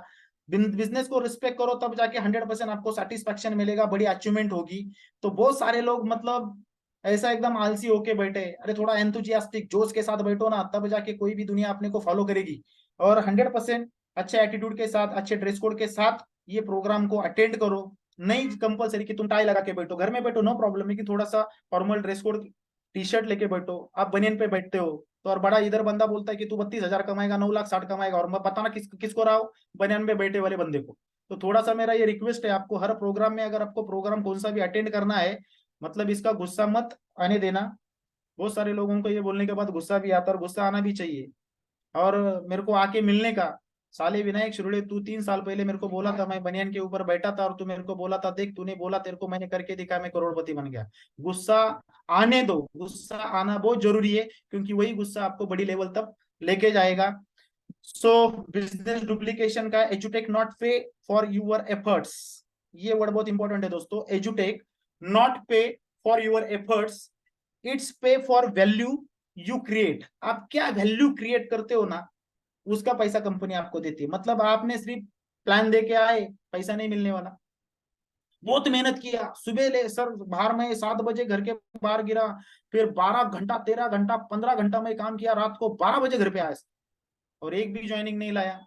बिजनेस को रिस्पेक्ट करो, तब जाके 100% आपको सेटिस्फेक्शन मिलेगा, बड़ी अचीवमेंट होगी। तो बहुत सारे लोग मतलब ऐसा एकदम आलसी होके बैठे, अरे थोड़ा एंथुजियास्टिक जोश के साथ बैठो ना, तब जाके कोई भी दुनिया अपने को फॉलो करेगी। और 100% अच्छे एटीट्यूड के साथ, अच्छे ड्रेस कोड के साथ ये प्रोग्राम को अटेंड करो। नहीं कंपलसरी कि तुम टाई लगा के बैठो, घर में बैठो नो प्रॉब्लम है, कि थोड़ा सा formal dress code T shirt लेके बैठो, आप बनियन पे बैठते हो तो, और बड़ा इधर बंदा बोलता है कि तू 32,000 कमाएगा, 9,60,000 कमाएगा, और मैं बताना किसको रहा हूँ, बनियान में बैठे वाले बंदे को। तो थोड़ा सा मेरा ये रिक्वेस्ट है आपको, हर प्रोग्राम में अगर आपको प्रोग्राम कौन सा भी अटेंड करना है, मतलब इसका गुस्सा मत आने देना। बहुत सारे लोगों को ये बोलने के बाद गुस्सा भी आता है, और गुस्सा आना भी चाहिए। और मेरे को आके मिलने का, साले विनायक शिरोड़े तू 3 साल पहले मेरे को बोला था, मैं बनियान के ऊपर बैठा था, और तू मेरे को बोला था, देख तूने बोला, तेरे को मैंने करके दिखा, मैं करोड़पति बन गया। गुस्सा आने दो, गुस्सा आना बहुत जरूरी है, क्योंकि वही गुस्सा आपको बड़ी लेवल तक लेके जाएगा। सो बिजनेस डुप्लीकेशन का, एजुटेक नॉट पे फॉर यूर एफर्ट्स, ये वर्ड बहुत इंपॉर्टेंट है दोस्तों। एजुटेक नॉट पे फॉर यूर एफर्ट्स, इट्स पे फॉर वैल्यू यू क्रिएट। आप क्या वैल्यू क्रिएट करते हो ना, उसका पैसा कंपनी आपको देती है। मतलब आपने सिर्फ प्लान दे के आए, पैसा नहीं मिलने वाला। बहुत मेहनत किया, सुबह ले सर बाहर में 7 बजे घर के बाहर गिरा, फिर 12 घंटा, 13 घंटा, 15 घंटा में काम किया, रात को 12 बजे घर पे आया, और एक भी ज्वाइनिंग नहीं लाया,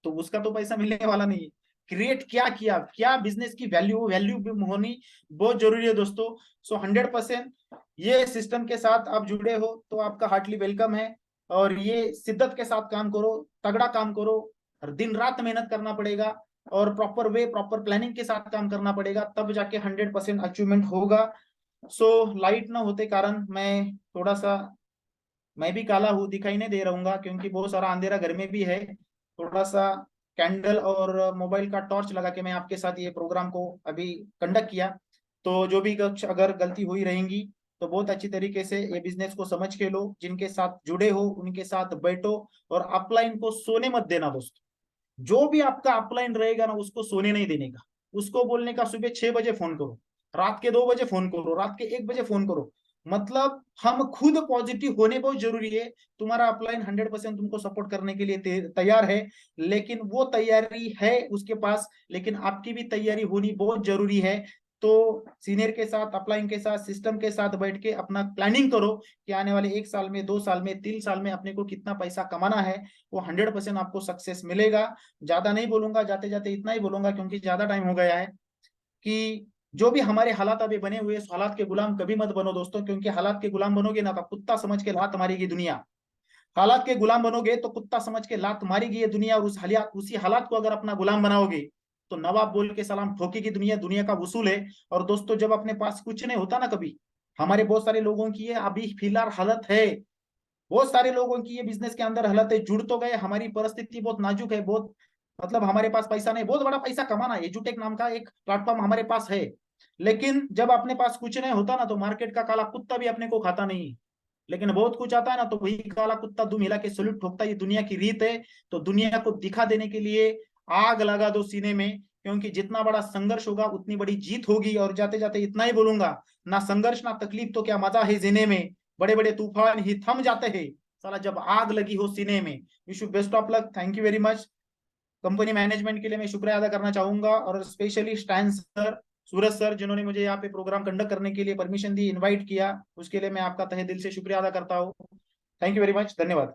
तो उसका तो पैसा मिलने वाला नहीं है। क्रिएट क्या किया, क्या बिजनेस की वैल्यू, वैल्यू होनी बहुत जरूरी है दोस्तों। सो 100% ये सिस्टम के साथ आप जुड़े हो तो आपका हार्टली वेलकम है। और ये शिद्दत के साथ काम करो, तगड़ा काम करो, और दिन रात मेहनत करना पड़ेगा, और प्रॉपर वे, प्रॉपर प्लानिंग के साथ काम करना पड़ेगा, तब जाके 100% अचीवमेंट होगा। सो लाइट ना होते कारण मैं थोड़ा सा, मैं भी काला हूँ, दिखाई नहीं दे रहूंगा, क्योंकि बहुत सारा अंधेरा घर में भी है। थोड़ा सा कैंडल और मोबाइल का टॉर्च लगा के मैं आपके साथ ये प्रोग्राम को अभी कंडक्ट किया। तो जो भी कुछ अगर गलती हुई रहेंगी, तो बहुत अच्छी तरीके से ये बिजनेस को समझ के लो, जिनके साथ जुड़े हो उनके साथ बैठो, और अपलाइन को सोने मत देना दोस्त। जो भी आपका अपलाइन रहेगा ना, उसको सोने नहीं देने का। उसको बोलने का सुबह 6 बजे फोन करो, रात के 2 बजे फोन करो, रात के 1 बजे फोन करो। मतलब हम खुद पॉजिटिव होने बहुत जरूरी है। तुम्हारा अपलाइन 100% तुमको सपोर्ट करने के लिए तैयार है, लेकिन वो तैयारी है उसके पास, लेकिन आपकी भी तैयारी होनी बहुत जरूरी है। तो सीनियर के साथ, अपलाइन के साथ, सिस्टम के साथ बैठ के अपना प्लानिंग करो कि आने वाले 1 साल में, 2 साल में, 3 साल में अपने को कितना पैसा कमाना है। वो 100% आपको सक्सेस मिलेगा। ज्यादा नहीं बोलूंगा, जाते जाते इतना ही बोलूंगा, क्योंकि ज्यादा टाइम हो गया है, कि जो भी हमारे हालात अभी बने हुए, इस हालात के गुलाम कभी मत बनो दोस्तों, क्योंकि हालात के गुलाम बनोगे ना तो कुत्ता समझ के लात मारेगी दुनिया। हालात के गुलाम बनोगे तो कुत्ता समझ के लात मारेगी ये दुनिया, और उसी हालात को अगर अपना गुलाम बनाओगे तो नवाब बोल के सलाम ठोकेगी दुनिया, दुनिया का वसूल है। और दोस्तों, जब अपने पास कुछ नहीं होता ना, कभी हमारे बहुत सारे लोगों की ये अभी फिलहाल हालत है, बहुत सारे लोगों की ये बिजनेस के अंदर हालत है, जुड़ तो गए, हमारी परिस्थिति बहुत नाजुक है, बहुत मतलब हमारे पास पैसा नहीं, बहुत बड़ा पैसा कमाना है, एजुटेक नाम का एक प्लेटफॉर्म हमारे पास है, लेकिन जब अपने पास कुछ नहीं होता ना, तो मार्केट का काला कुत्ता भी अपने को खाता नहीं। लेकिन बहुत कुछ आता है ना, तो वही काला कुत्ता दुम हिला के सल्यूट ठोकता है। ये दुनिया की रीत है। तो दुनिया को दिखा देने के लिए आग लगा दो सीने में, क्योंकि जितना बड़ा संघर्ष होगा उतनी बड़ी जीत होगी। और जाते जाते इतना ही बोलूंगा, ना संघर्ष ना तकलीफ तो क्या मजा है जीने में, बड़े बड़े तूफान ही थम जाते हैं साला जब आग लगी हो सीने में। Wish you best of luck, thank you very much. Company management के लिए मैं शुक्रिया अदा करना चाहूंगा, और स्पेशली स्टैन सर, सूरज सर, जिन्होंने मुझे यहाँ पे प्रोग्राम कंडक्ट करने के लिए परमिशन दी, इनवाइट किया, उसके लिए मैं आपका तहे दिल से शुक्रिया अदा करता हूँ। थैंक यू वेरी मच, धन्यवाद।